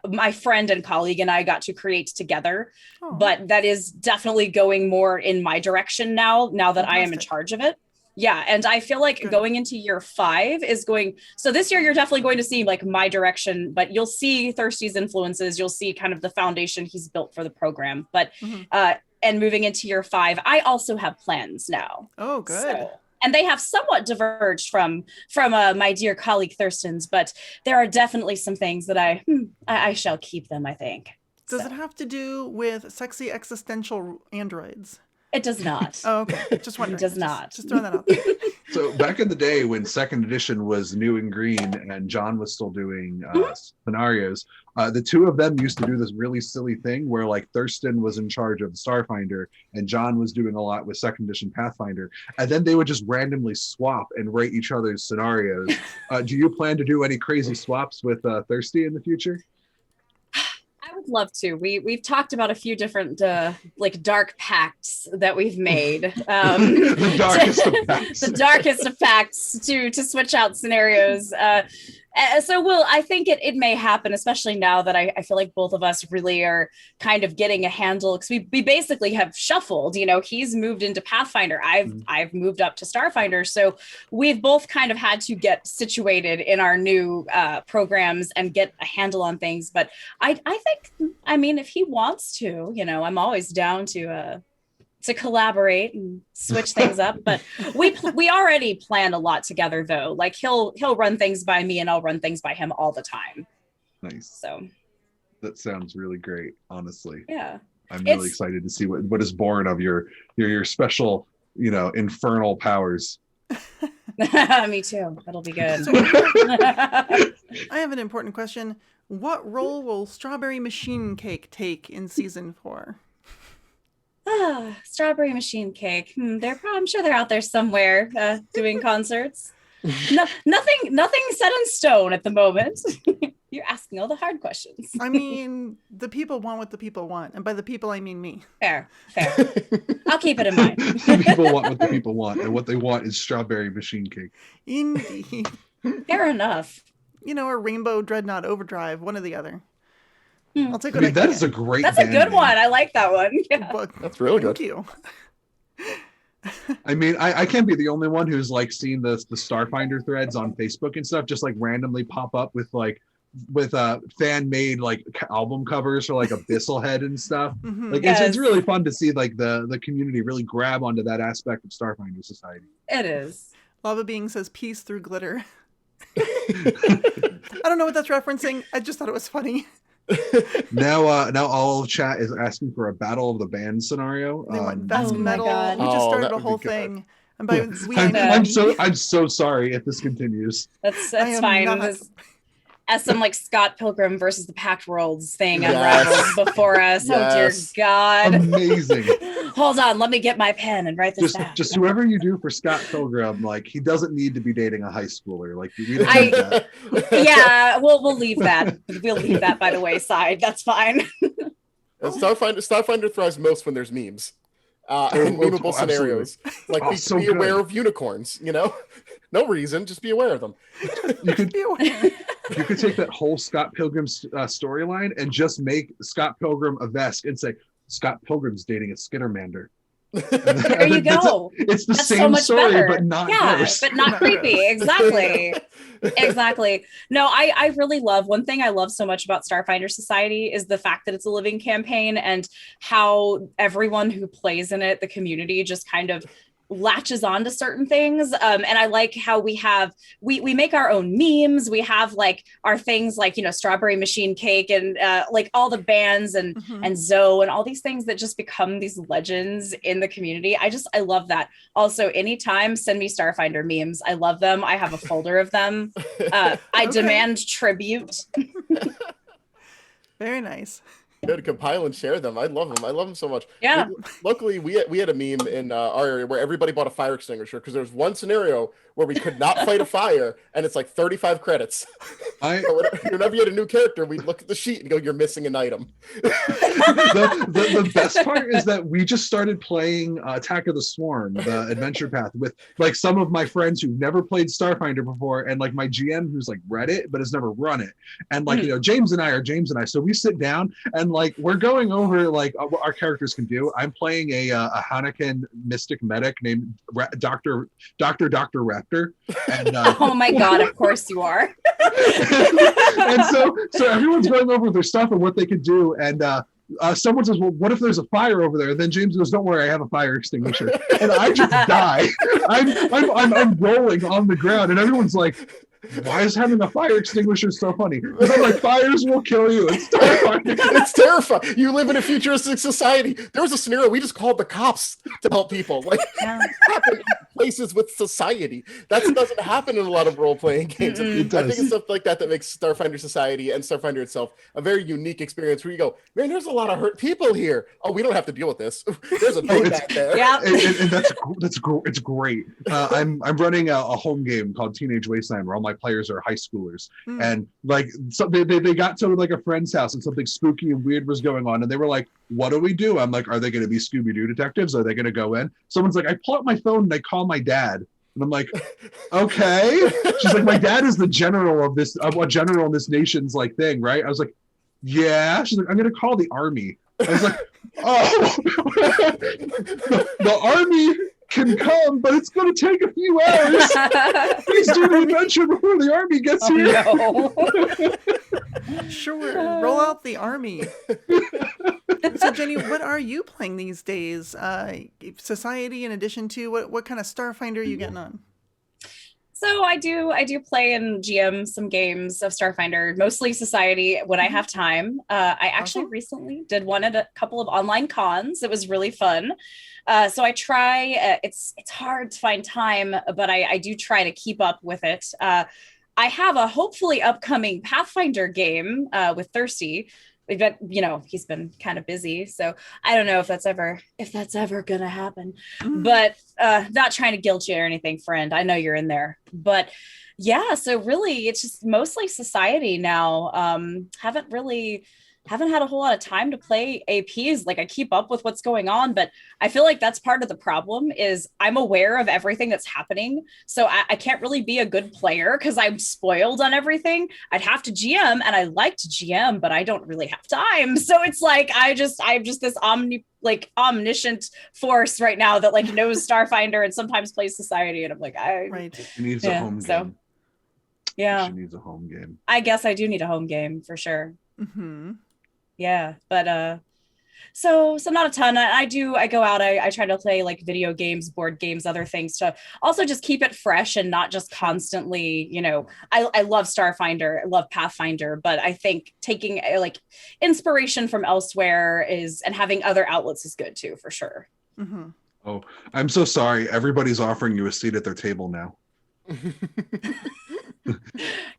Speaker 4: my friend and colleague and I got to create together, but that is definitely going more in my direction now that I am in charge of it. Yeah. And I feel like going into year 5 is going, so this year you're definitely going to see like my direction, but you'll see Thirsty's influences. You'll see kind of the foundation he's built for the program, but, and moving into year 5, I also have plans now.
Speaker 2: Oh, good.
Speaker 4: And they have somewhat diverged from my dear colleague Thurston's, but there are definitely some things that I shall keep them, I think.
Speaker 2: Does it have to do with sexy existential androids?
Speaker 4: It does not.
Speaker 2: Oh, okay. Just wondering.
Speaker 4: It does not.
Speaker 2: Just throwing that out there.
Speaker 1: So back in the day when second edition was new and green and John was still doing scenarios, the two of them used to do this really silly thing where like Thurston was in charge of the Starfinder and John was doing a lot with second edition Pathfinder. And then they would just randomly swap and write each other's scenarios. Do you plan to do any crazy swaps with Thirsty in the future?
Speaker 4: I would love to. We've talked about a few different like dark pacts that we've made.
Speaker 1: The darkest of pacts.
Speaker 4: The darkest of pacts to switch out scenarios. So I think it may happen, especially now that I feel like both of us really are kind of getting a handle because we basically have shuffled. He's moved into Pathfinder. I've moved up to Starfinder. So we've both kind of had to get situated in our new programs and get a handle on things. But I think, if he wants to, I'm always down to collaborate and switch things up, but we already plan a lot together though. Like he'll run things by me and I'll run things by him all the time.
Speaker 1: Nice.
Speaker 4: So
Speaker 1: that sounds really great, honestly.
Speaker 4: Yeah.
Speaker 1: I'm really excited to see what is born of your special, infernal powers.
Speaker 4: Me too. That'll be good.
Speaker 2: I have an important question. What role will Strawberry Machine Cake take in season 4?
Speaker 4: Strawberry Machine Cake. I'm sure they're out there somewhere doing concerts. Nothing set in stone at the moment. You're asking all the hard questions.
Speaker 2: The people want what the people want, and by the people I mean me.
Speaker 4: Fair. I'll keep it in mind.
Speaker 1: The people want what the people want, and what they want is Strawberry Machine Cake.
Speaker 2: Indeed.
Speaker 4: Fair enough.
Speaker 2: Or Rainbow Dreadnought Overdrive, one or the other. I'll take what
Speaker 1: that is a great.
Speaker 4: That's a good one. I like that one. Yeah.
Speaker 3: That's really good.
Speaker 2: Thank you.
Speaker 1: I can't be the only one who's like seen the Starfinder threads on Facebook and stuff just like randomly pop up with fan made like album covers for like Abyssal Head and stuff. Like it's really fun to see like the community really grab onto that aspect of Starfinder Society.
Speaker 4: It is.
Speaker 2: Lava Being says peace through glitter. I don't know what that's referencing. I just thought it was funny.
Speaker 1: Now all of chat is asking for a battle of the band scenario.
Speaker 2: They want
Speaker 4: Oh
Speaker 2: best
Speaker 4: my
Speaker 2: metal.
Speaker 4: God.
Speaker 2: We just
Speaker 3: Oh,
Speaker 2: started
Speaker 3: that
Speaker 2: a
Speaker 3: would be
Speaker 2: whole
Speaker 3: good.
Speaker 2: thing. And by we, I
Speaker 1: I'm,
Speaker 2: mean
Speaker 4: Yeah.
Speaker 2: me.
Speaker 1: I'm so sorry if this continues.
Speaker 4: That's
Speaker 2: I am
Speaker 4: fine.
Speaker 2: not.
Speaker 4: As some like Scott Pilgrim versus the Pact Worlds thing
Speaker 3: Yes.
Speaker 4: unravels before us. Oh dear
Speaker 3: Yes.
Speaker 4: God.
Speaker 1: Amazing.
Speaker 4: Hold on, let me get my pen and write this down.
Speaker 1: Just whoever you do for Scott Pilgrim, like he doesn't need to be dating a high schooler. Like we don't
Speaker 4: I-
Speaker 1: need that.
Speaker 4: Yeah, we'll leave that. We'll leave that by the wayside. That's fine.
Speaker 3: Starfinder thrives most when there's memes. And memeable
Speaker 1: absolutely.
Speaker 3: scenarios. Like
Speaker 1: So
Speaker 3: be aware
Speaker 1: good.
Speaker 3: of unicorns, you know? No reason, just be aware of them.
Speaker 1: You could
Speaker 2: Be aware.
Speaker 1: you could take that whole Scott Pilgrim storyline and just make Scott Pilgrim a Vesk and say Scott Pilgrim's dating a Skittermander.
Speaker 4: There you go.
Speaker 1: It's the
Speaker 4: That's
Speaker 1: same
Speaker 4: so much
Speaker 1: story,
Speaker 4: better.
Speaker 1: but not
Speaker 4: Yeah,
Speaker 1: gross.
Speaker 4: but not creepy. Exactly. Exactly. No, I really love, one thing I love so much about Starfinder Society is the fact that it's a living campaign and how everyone who plays in it, the community, just kind of latches on to certain things. And I like how we make our own memes. We have like our things like, you know, Strawberry Machine Cake and like all the bands and and Zoe and all these things that just become these legends in the community. I love that. Also, anytime, send me Starfinder memes. I love them. I have a folder of them. I
Speaker 2: Okay.
Speaker 4: demand tribute.
Speaker 2: Very nice.
Speaker 3: Good, compile and share them. I love them. I love them so much.
Speaker 4: Yeah.
Speaker 3: Luckily, we had a meme in our area where everybody bought a fire extinguisher because there's one scenario where we could not fight a fire, and it's like 35 credits. Whenever you had a new character, we'd look at the sheet and go, "You're missing an item."
Speaker 1: The best part is that we just started playing Attack of the Swarm, the adventure path, with like some of my friends who've never played Starfinder before, and like my GM who's like read it but has never run it, and like you know James and I. So we sit down and like we're going over like what our characters can do. I'm playing a Hanukkah mystic medic named Dr. Raptor, and
Speaker 4: Oh my God, of course you are.
Speaker 1: and so everyone's going over their stuff and what they could do, and someone says, well, what if there's a fire over there? And then James goes, don't worry, I have a fire extinguisher. And I just die. I'm rolling on the ground, and everyone's like, why is having a fire extinguisher so funny? Because I'm like, fires will kill you. It's terrifying.
Speaker 3: It's terrifying. You live in a futuristic society. There was a scenario we just called the cops to help people. Like, happen in places with society. That doesn't happen in a lot of role-playing games.
Speaker 1: It
Speaker 3: I
Speaker 1: does.
Speaker 3: think it's stuff like that that makes Starfinder Society and Starfinder itself a very unique experience where you go, man, there's a lot of hurt people here. Oh, we don't have to deal with this. There's a thing back there.
Speaker 4: Yeah.
Speaker 1: And it's great. I'm running a home game called Teenage Wasteland where all my players are high schoolers, and like so they got to like a friend's house and something spooky and weird was going on, and they were like, what do we do? I'm like, are they going to be Scooby-Doo detectives? Are they going to go in? Someone's like, I pull out my phone and I call my dad, and I'm like, okay. She's like, my dad is the general of this a general in this nation's like thing, right? I was like, yeah. She's like, I'm going to call the army. I was like, oh. the army can come, but it's going to take a few hours. Please do the adventure before the army gets here.
Speaker 4: No.
Speaker 2: Sure, roll out the army. So Jenny, what are you playing these days? Society in addition to what kind of Starfinder are you getting on?
Speaker 4: So I do play and GM some games of Starfinder, mostly Society when I have time. I actually recently did one at a couple of online cons. It was really fun. So I try, it's hard to find time, but I do try to keep up with it. I have a hopefully upcoming Pathfinder game with Thirsty. But you know, he's been kind of busy, so I don't know if that's ever gonna happen. But not trying to guilt you or anything, friend. I know you're in there, but yeah. So really, it's just mostly Society now. Haven't had a whole lot of time to play APs. Like I keep up with what's going on, but I feel like that's part of the problem is I'm aware of everything that's happening. So I can't really be a good player because I'm spoiled on everything. I'd have to GM and I like to GM, but I don't really have time. So it's like, I'm just this omniscient force right now that like knows Starfinder and sometimes plays Society. And I'm like,
Speaker 1: She needs a home game.
Speaker 4: Yeah.
Speaker 1: She needs a home game.
Speaker 4: I guess I do need a home game for sure.
Speaker 2: Mm-hmm.
Speaker 4: Yeah, but So not a ton. I go out, I try to play like video games, board games, other things to also just keep it fresh and not just constantly, I love Starfinder, I love Pathfinder, but I think taking like inspiration from elsewhere and having other outlets is good too, for sure.
Speaker 2: Mm-hmm.
Speaker 1: Oh, I'm so sorry. Everybody's offering you a seat at their table now.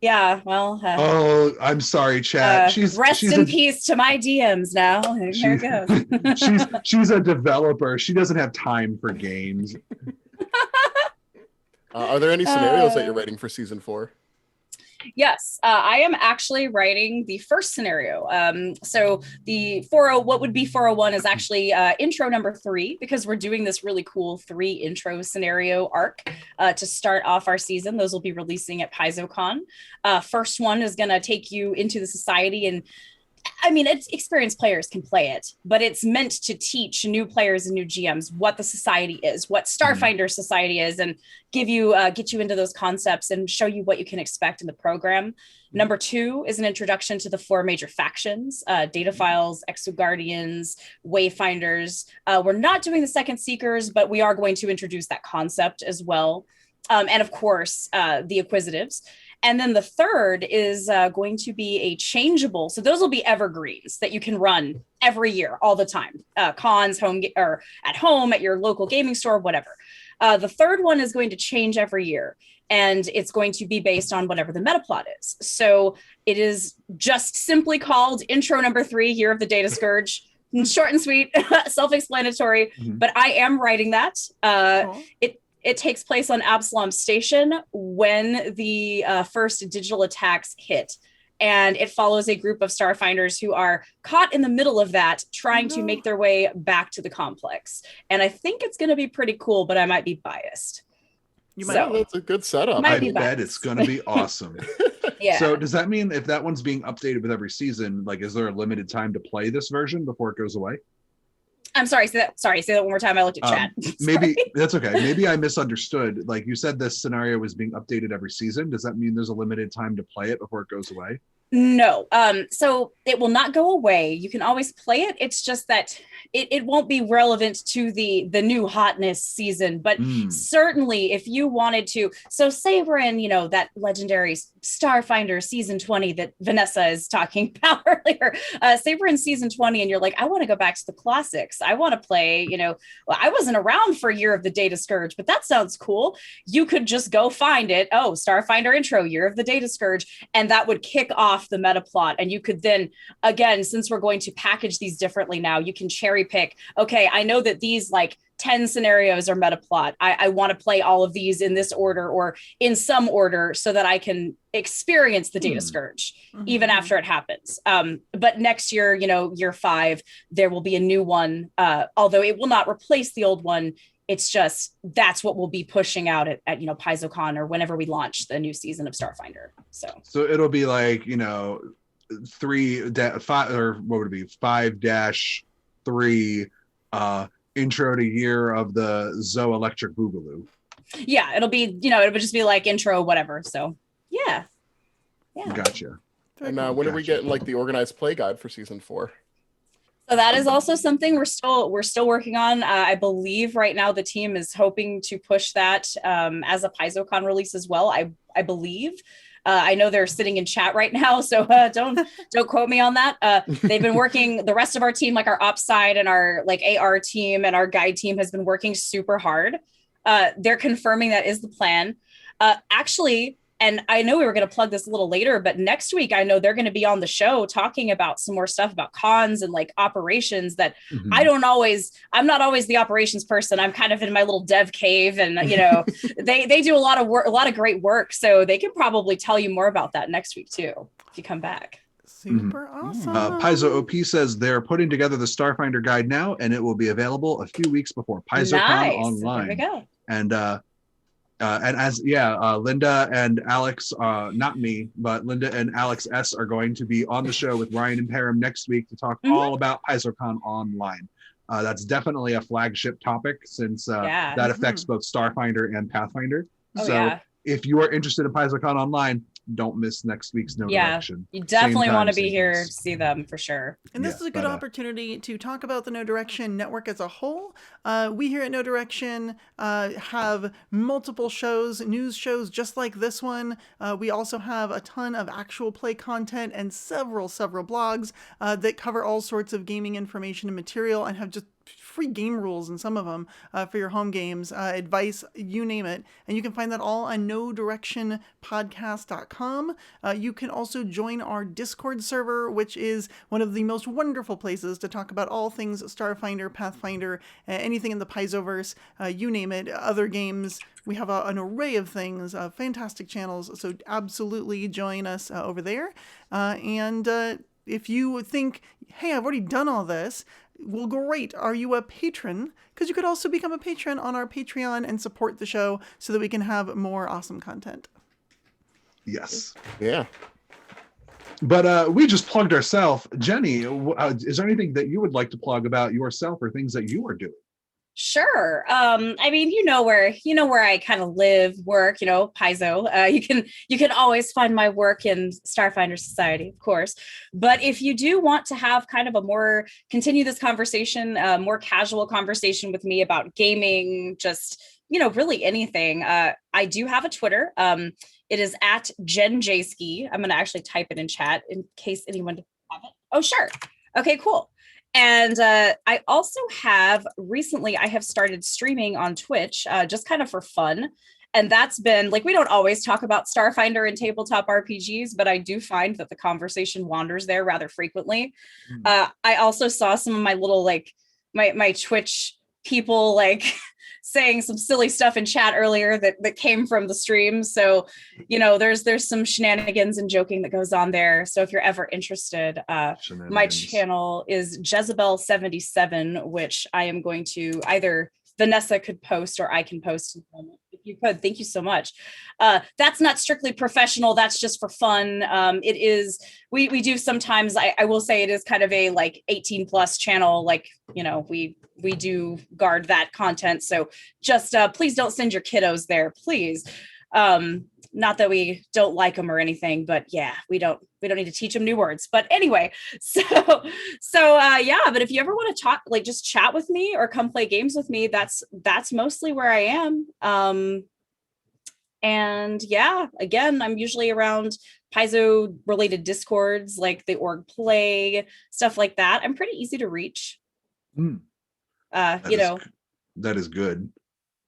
Speaker 4: Yeah, well.
Speaker 1: Oh, I'm sorry, chat.
Speaker 4: Rest in peace to my DMs now. Here it
Speaker 1: goes. she's a developer. She doesn't have time for games.
Speaker 3: Are there any scenarios that you're writing for season 4?
Speaker 4: Yes, I am actually writing the first scenario. So the what would be 401 is actually intro number 3, because we're doing this really cool 3 intro scenario arc to start off our season. Those will be releasing at PaizoCon. First one is going to take you into the society, and I mean, it's experienced players can play it, but it's meant to teach new players and new GMs what the society is, what Starfinder society is, and get you into those concepts and show you what you can expect in the program. Number 2 is an introduction to the 4 major factions: Data Files, Exoguardians, Wayfinders. We're not doing the Second Seekers, but we are going to introduce that concept as well. And of course, the Acquisitives. And then the third is going to be a changeable. So those will be evergreens that you can run every year, all the time. Cons, or at home, at your local gaming store, whatever. The third one is going to change every year, and it's going to be based on whatever the meta plot is. So it is just simply called intro number 3, Year of the Data Scourge. Short and sweet, self-explanatory, but I am writing that. Cool. It takes place on Absalom Station when the first digital attacks hit. And it follows a group of Starfinders who are caught in the middle of that, trying to make their way back to the complex. And I think it's going to be pretty cool, but I might be biased.
Speaker 3: That's a good setup.
Speaker 1: I bet it's going to be awesome.
Speaker 4: Yeah.
Speaker 1: So does that mean if that one's being updated with every season, like, is there a limited time to play this version before it goes away?
Speaker 4: I'm sorry. Say that one more time. I looked at chat.
Speaker 1: Maybe that's okay. Maybe I misunderstood. Like, you said this scenario was being updated every season. Does that mean there's a limited time to play it before it goes away?
Speaker 4: No. So it will not go away. You can always play it. It's just that it won't be relevant to the new hotness season. But certainly if you wanted to, so say we're in, that legendary Starfinder season 20 that Vanessa is talking about earlier. Say we're in season 20 and you're like, I want to go back to the classics. I want to play, well, I wasn't around for Year of the Data Scourge, but that sounds cool. You could just go find it. Oh, Starfinder intro, Year of the Data Scourge. And that would kick off the meta plot. And you could then, again, since we're going to package these differently now, you can cherry pick. Okay, I know that these 10 scenarios are meta plot. I want to play all of these in this order or in some order so that I can experience the Data Scourge even after it happens. But next year, year 5, there will be a new one, although it will not replace the old one. It's just, that's what we'll be pushing out at PaizoCon or whenever we launch the new season of Starfinder. So
Speaker 1: it'll be 5-3 intro to Year of the Zoe Electric Boogaloo.
Speaker 4: Yeah, it'll be, it would just be intro, whatever. So yeah.
Speaker 1: Gotcha.
Speaker 3: And when are we getting the organized play guide for season 4?
Speaker 4: So that is also something we're still working on. I believe right now the team is hoping to push that as a PaizoCon release as well. I believe. I know they're sitting in chat right now, so don't quote me on that. They've been working. The rest of our team, our ops side and our AR team and our guide team, has been working super hard. They're confirming that is the plan. Actually. And I know we were going to plug this a little later, but next week, I know they're going to be on the show talking about some more stuff about cons and operations that I'm not always the operations person. I'm kind of in my little dev cave and, they do a lot of work, a lot of great work. So they can probably tell you more about that next week too, if you come back.
Speaker 2: Super awesome.
Speaker 1: Paizo OP says they're putting together the Starfinder guide now, and it will be available a few weeks before PaizoCon online.
Speaker 4: There we go.
Speaker 1: And Linda and Alex, not me, but Linda and Alex S are going to be on the show with Ryan and Param next week to talk all about PaizoCon online. That's definitely a flagship topic since that affects both Starfinder and Pathfinder. If you are interested in PaizoCon online, don't miss next week's No
Speaker 4: Yeah,
Speaker 1: Direction.
Speaker 4: you definitely want to
Speaker 1: same
Speaker 4: be here
Speaker 1: place.
Speaker 4: to see them for sure.
Speaker 2: And this
Speaker 1: Yeah,
Speaker 2: is a good opportunity to talk about the No Direction network as a whole. We here at No Direction have multiple shows, news shows just like this one. We also have a ton of actual play content and several blogs that cover all sorts of gaming information and material, and have just free game rules in some of them for your home games, advice, you name it. And you can find that all on nodirectionpodcast.com. You can also join our Discord server, which is one of the most wonderful places to talk about all things Starfinder, Pathfinder, anything in the Paizoverse, you name it, other games. We have an array of things, fantastic channels, so absolutely join us over there. And if you think, hey, I've already done all this, well, great. Are you a patron? Because you could also become a patron on our Patreon and support the show so that we can have more awesome content.
Speaker 1: Yes.
Speaker 3: Yeah.
Speaker 1: But we just plugged ourselves. Jenny, is there anything that you would like to plug about yourself or things that you are doing?
Speaker 4: Sure. I mean, you know where I kind of live, work, Paizo. You can always find my work in Starfinder Society, of course. But if you do want to have kind of continue this conversation, more casual conversation with me about gaming, just, really anything. I do have a Twitter. It is at Jarzabski. I'm going to actually type it in chat in case anyone doesn't have it. Oh, sure. Okay, cool. And I also recently started streaming on Twitch, just kind of for fun. And that's been we don't always talk about Starfinder and tabletop RPGs, but I do find that the conversation wanders there rather frequently. I also saw some of my little, my Twitch people, saying some silly stuff in chat earlier that came from the stream. So, there's some shenanigans and joking that goes on there. So if you're ever interested, my channel is Jezebel77, which I am going to either Vanessa could post or I can post. If you could, thank you so much. That's not strictly professional. That's just for fun. It is, we do sometimes, I will say it is kind of a 18 plus channel. We do guard that content. So just please don't send your kiddos there, please. Not that we don't like them or anything, but yeah, we don't need to teach them new words. But anyway, so yeah, but if you ever want to talk, just chat with me or come play games with me, that's mostly where I am. And yeah, again, I'm usually around Paizo related Discords, like the org play, stuff like that. I'm pretty easy to reach. That
Speaker 1: is good.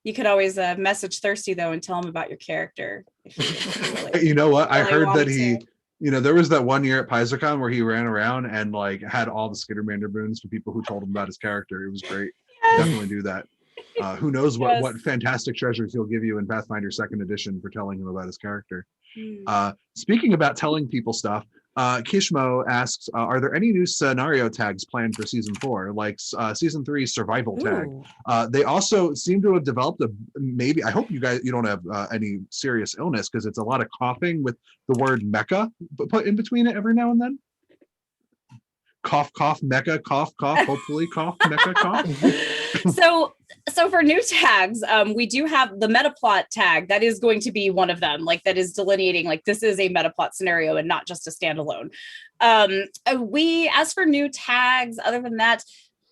Speaker 4: You could always message Thirsty though and tell him about your character. If
Speaker 1: you know what? I heard that he, there was that one year at PaizoCon where he ran around and had all the Skittermander boons for people who told him about his character. It was great. Yes. Definitely do that. Who knows what fantastic treasures he'll give you in Pathfinder 2nd Edition for telling him about his character. Speaking about telling people stuff, Kishmo asks, are there any new scenario tags planned for season 4, like season 3 survival tag? They also seem to have developed maybe, I hope you don't have any serious illness, because it's a lot of coughing with the word mecha put in between it every now and then. Cough, cough, mecha, cough, cough, hopefully cough, mecha, cough.
Speaker 4: So for new tags, we do have the metaplot tag. That is going to be one of them, that is delineating, this is a metaplot scenario and not just a standalone. As for new tags, other than that,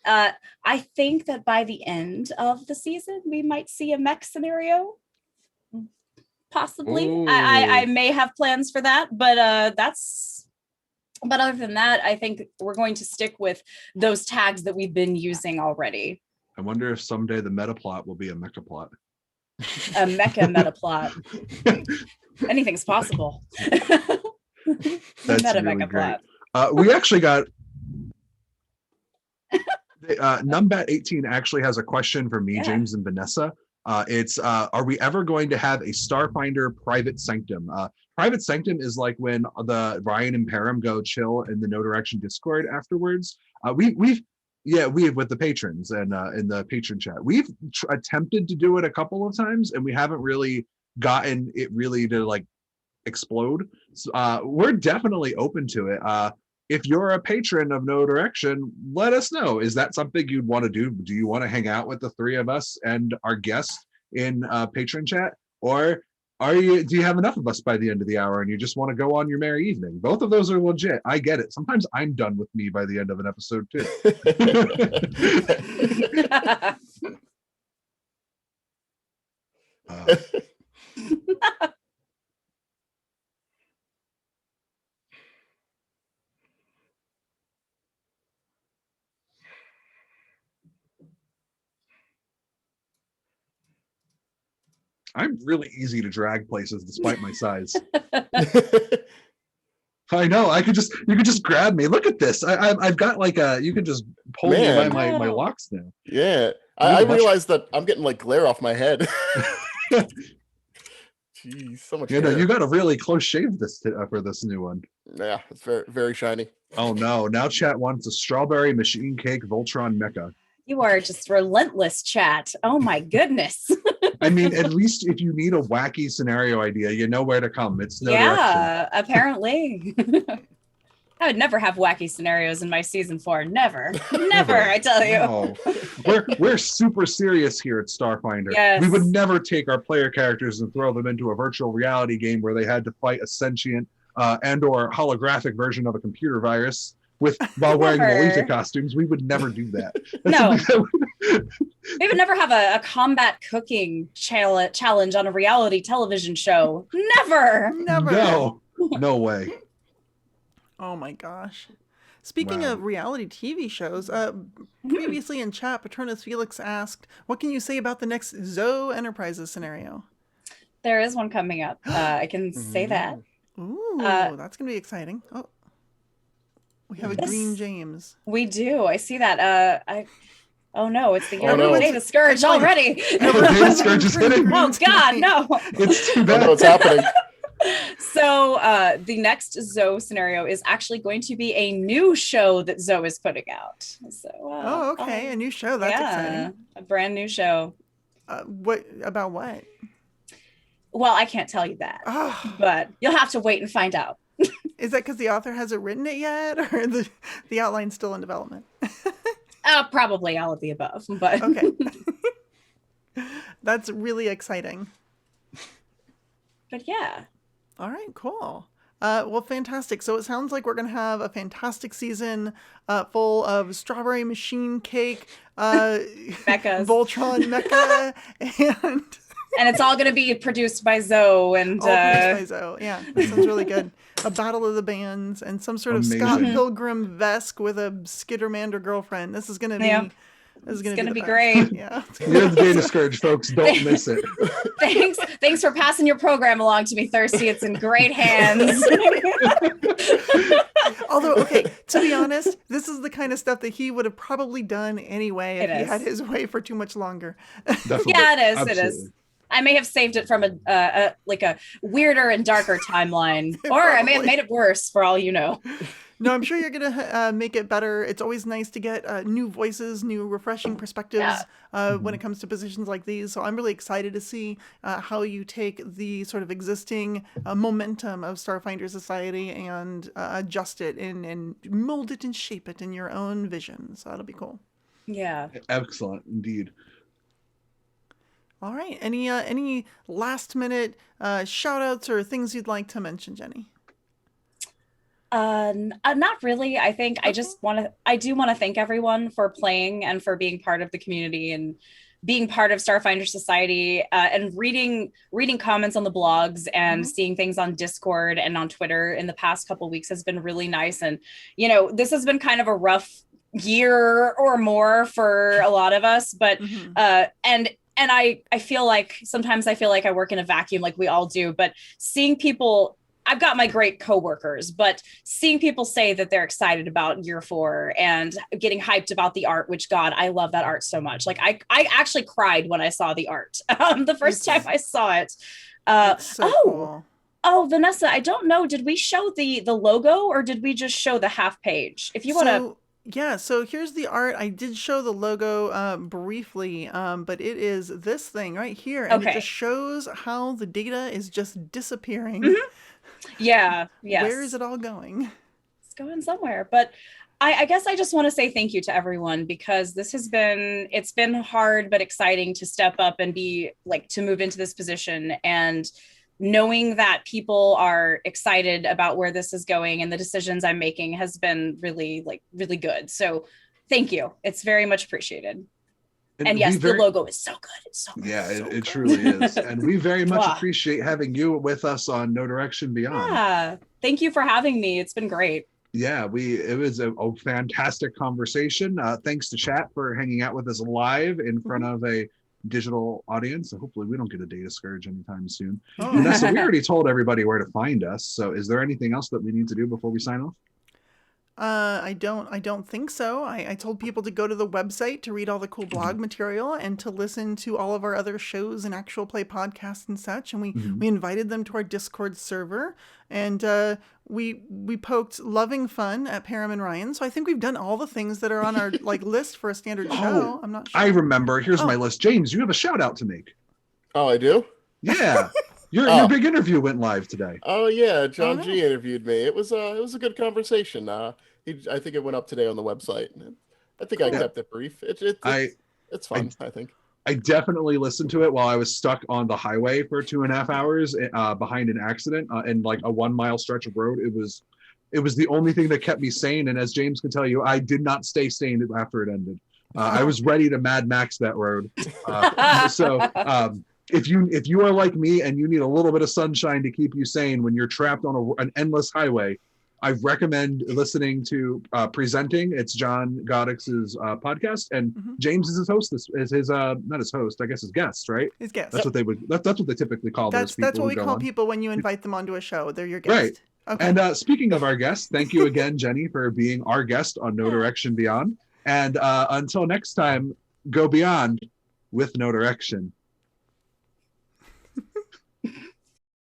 Speaker 4: I think that by the end of the season, we might see a mech scenario. Possibly. I may have plans for that, but other than that, I think we're going to stick with those tags that we've been using already.
Speaker 1: I wonder if someday the meta plot will be a mecha plot.
Speaker 4: A mecha meta plot. Anything's possible.
Speaker 1: That's
Speaker 4: meta
Speaker 1: really
Speaker 4: mecha
Speaker 1: great.
Speaker 4: plot.
Speaker 1: We actually got Numbat18 actually has a question for me, James, and Vanessa. It's are we ever going to have a Starfinder private sanctum? Private sanctum is like when the Ryan and Param go chill in the No Direction Discord afterwards. We've with the patrons and in the patron chat, we've attempted to do it a couple of times, and we haven't really gotten it really to explode. So, we're definitely open to it. If you're a patron of No Direction, let us know. Is that something you'd want to do? Do you want to hang out with the three of us and our guest in patron chat? Or Do you have enough of us by the end of the hour and you just want to go on your merry evening? Both of those are legit. I get it. Sometimes I'm done with me by the end of an episode too. I'm really easy to drag places despite my size. I know. You could just grab me. Look at this. I've got like you can just pull me by my locks now.
Speaker 3: Yeah. I realized that I'm getting like glare off my head. Jeez, so much.
Speaker 1: You know, you got a really close shave for this new one.
Speaker 3: Yeah, it's very, very shiny.
Speaker 1: Oh no! Now chat wants a strawberry machine cake Voltron mecha.
Speaker 4: You are just relentless, chat. Oh my goodness.
Speaker 1: I mean, at least if you need a wacky scenario idea, you know where to come. It's no direction.
Speaker 4: Apparently. I would never have wacky scenarios in my season 4. Never. Never, I tell you.
Speaker 1: No. We're super serious here at Starfinder.
Speaker 4: Yes.
Speaker 1: We would never take our player characters and throw them into a virtual reality game where they had to fight a sentient and or holographic version of a computer virus while wearing Lolita costumes. We would never do that.
Speaker 4: No. We would never have a combat cooking challenge on a reality television show. Never.
Speaker 1: No way.
Speaker 2: Oh my gosh. Speaking of reality TV shows, previously in chat, Patronus Felix asked, what can you say about the next Zoe Enterprises scenario?
Speaker 4: There is one coming up. I can say that.
Speaker 2: Ooh, that's going to be exciting. Oh, we have a Green James.
Speaker 4: We do. I see that. Oh no, it's the year of the Scourge already.
Speaker 1: The Scourge is hitting.
Speaker 4: Oh God, no.
Speaker 1: It's too bad.
Speaker 3: What's happening?
Speaker 4: So the next Zoe scenario is actually going to be a new show that Zoe is putting out. So,
Speaker 2: okay, a new show. That's exciting.
Speaker 4: A brand new show.
Speaker 2: What?
Speaker 4: Well, I can't tell you that, but you'll have to wait and find out.
Speaker 2: Is that because the author hasn't written it yet, or the outline's still in development?
Speaker 4: Probably all of the above, but
Speaker 2: okay. That's really exciting.
Speaker 4: But yeah.
Speaker 2: All right, cool. Well, fantastic. So it sounds like we're going to have a fantastic season full of strawberry machine cake,
Speaker 4: mechas.
Speaker 2: Voltron mecha,
Speaker 4: and it's all going to be produced by Zoe. And
Speaker 2: all produced by Zoe. Yeah, that sounds really good. A battle of the bands and some sort of Scott Pilgrim Vesk with a Skittermander girlfriend. This is going to be... It's gonna be great. Yeah.
Speaker 1: You're the Data Scourge, folks. Don't miss it.
Speaker 4: Thanks for passing your program along to me, Thirsty. It's in great hands.
Speaker 2: Although, okay, to be honest, this is the kind of stuff that he would have probably done anyway if he had his way for too much longer.
Speaker 1: Definitely.
Speaker 4: Yeah, it is.
Speaker 1: Absolutely.
Speaker 4: It is. I may have saved it from a weirder and darker timeline, or I may have made it worse for all you know.
Speaker 2: No, I'm sure you're going to make it better. It's always nice to get new voices, new refreshing perspectives when it comes to positions like these. So I'm really excited to see how you take the sort of existing momentum of Starfinder Society and adjust it and mold it and shape it in your own vision. So that'll be cool.
Speaker 4: Yeah.
Speaker 1: Excellent, indeed.
Speaker 2: All right. Any last minute shout outs or things you'd like to mention, Jenny?
Speaker 4: Not really. I think I do want to thank everyone for playing and for being part of the community and being part of Starfinder Society, and reading comments on the blogs and seeing things on Discord and on Twitter in the past couple of weeks has been really nice. And, you know, this has been kind of a rough year or more for a lot of us, but, and I feel like sometimes I feel like I work in a vacuum like we all do, but seeing people, I've got my great coworkers, but seeing people say that they're excited about year 4 and getting hyped about the art, which God, I love that art so much. Like I actually cried when I saw the art the first time I saw it.
Speaker 2: Cool.
Speaker 4: Oh, Vanessa, I don't know. Did we show the logo or did we just show the half page? If you want to.
Speaker 2: Yeah, so here's the art. I did show the logo briefly, but it is this thing right here. And it just shows how the data is just disappearing.
Speaker 4: Yeah. Yes.
Speaker 2: Where is it all going?
Speaker 4: It's going somewhere. But I guess I just want to say thank you to everyone because it's been hard but exciting to step up and be like to move into this position and knowing that people are excited about where this is going and the decisions I'm making has been really good. So thank you. It's very much appreciated. And yes, the logo is so good. It's so good.
Speaker 1: Yeah,
Speaker 4: so
Speaker 1: it
Speaker 4: good.
Speaker 1: truly is. And we very much appreciate having you with us on No Direction Beyond.
Speaker 4: Yeah. Thank you for having me. It's been great.
Speaker 1: Yeah, it was a fantastic conversation. Thanks to chat for hanging out with us live in front of a digital audience. So hopefully we don't get a data scourge anytime soon. Vanessa, we already told everybody where to find us. So is there anything else that we need to do before we sign off?
Speaker 2: I don't think so. I told people to go to the website to read all the cool blog material and to listen to all of our other shows and actual play podcasts and such. And we invited them to our Discord server, and we poked Loving Fun at Param and Ryan. So I think we've done all the things that are on our list for a standard show. I'm not sure.
Speaker 1: I remember. Here's my list. James, you have a shout out to make.
Speaker 3: Oh, I do?
Speaker 1: Yeah. Your big interview went live today.
Speaker 3: Oh yeah, John G interviewed me. It was a good conversation. I think it went up today on the website. I think I kept it brief. It's fun. I think
Speaker 1: I definitely listened to it while I was stuck on the highway for 2.5 hours behind an accident and like a 1 mile stretch of road. It was the only thing that kept me sane. And as James can tell you, I did not stay sane after it ended. I was ready to Mad Max that road. If you are like me and you need a little bit of sunshine to keep you sane when you're trapped on an endless highway, I recommend listening to Presenting. It's John Goddix's podcast, and James is his host. This is his not his host, I guess his guest, right?
Speaker 2: His guest.
Speaker 1: That's what they would. That's what they typically call those people.
Speaker 2: That's what we call people when you invite them onto a show. They're your guest.
Speaker 1: Right. Okay. And speaking of our guests, thank you again, Jenny, for being our guest on No Direction Beyond. And until next time, go beyond with No Direction.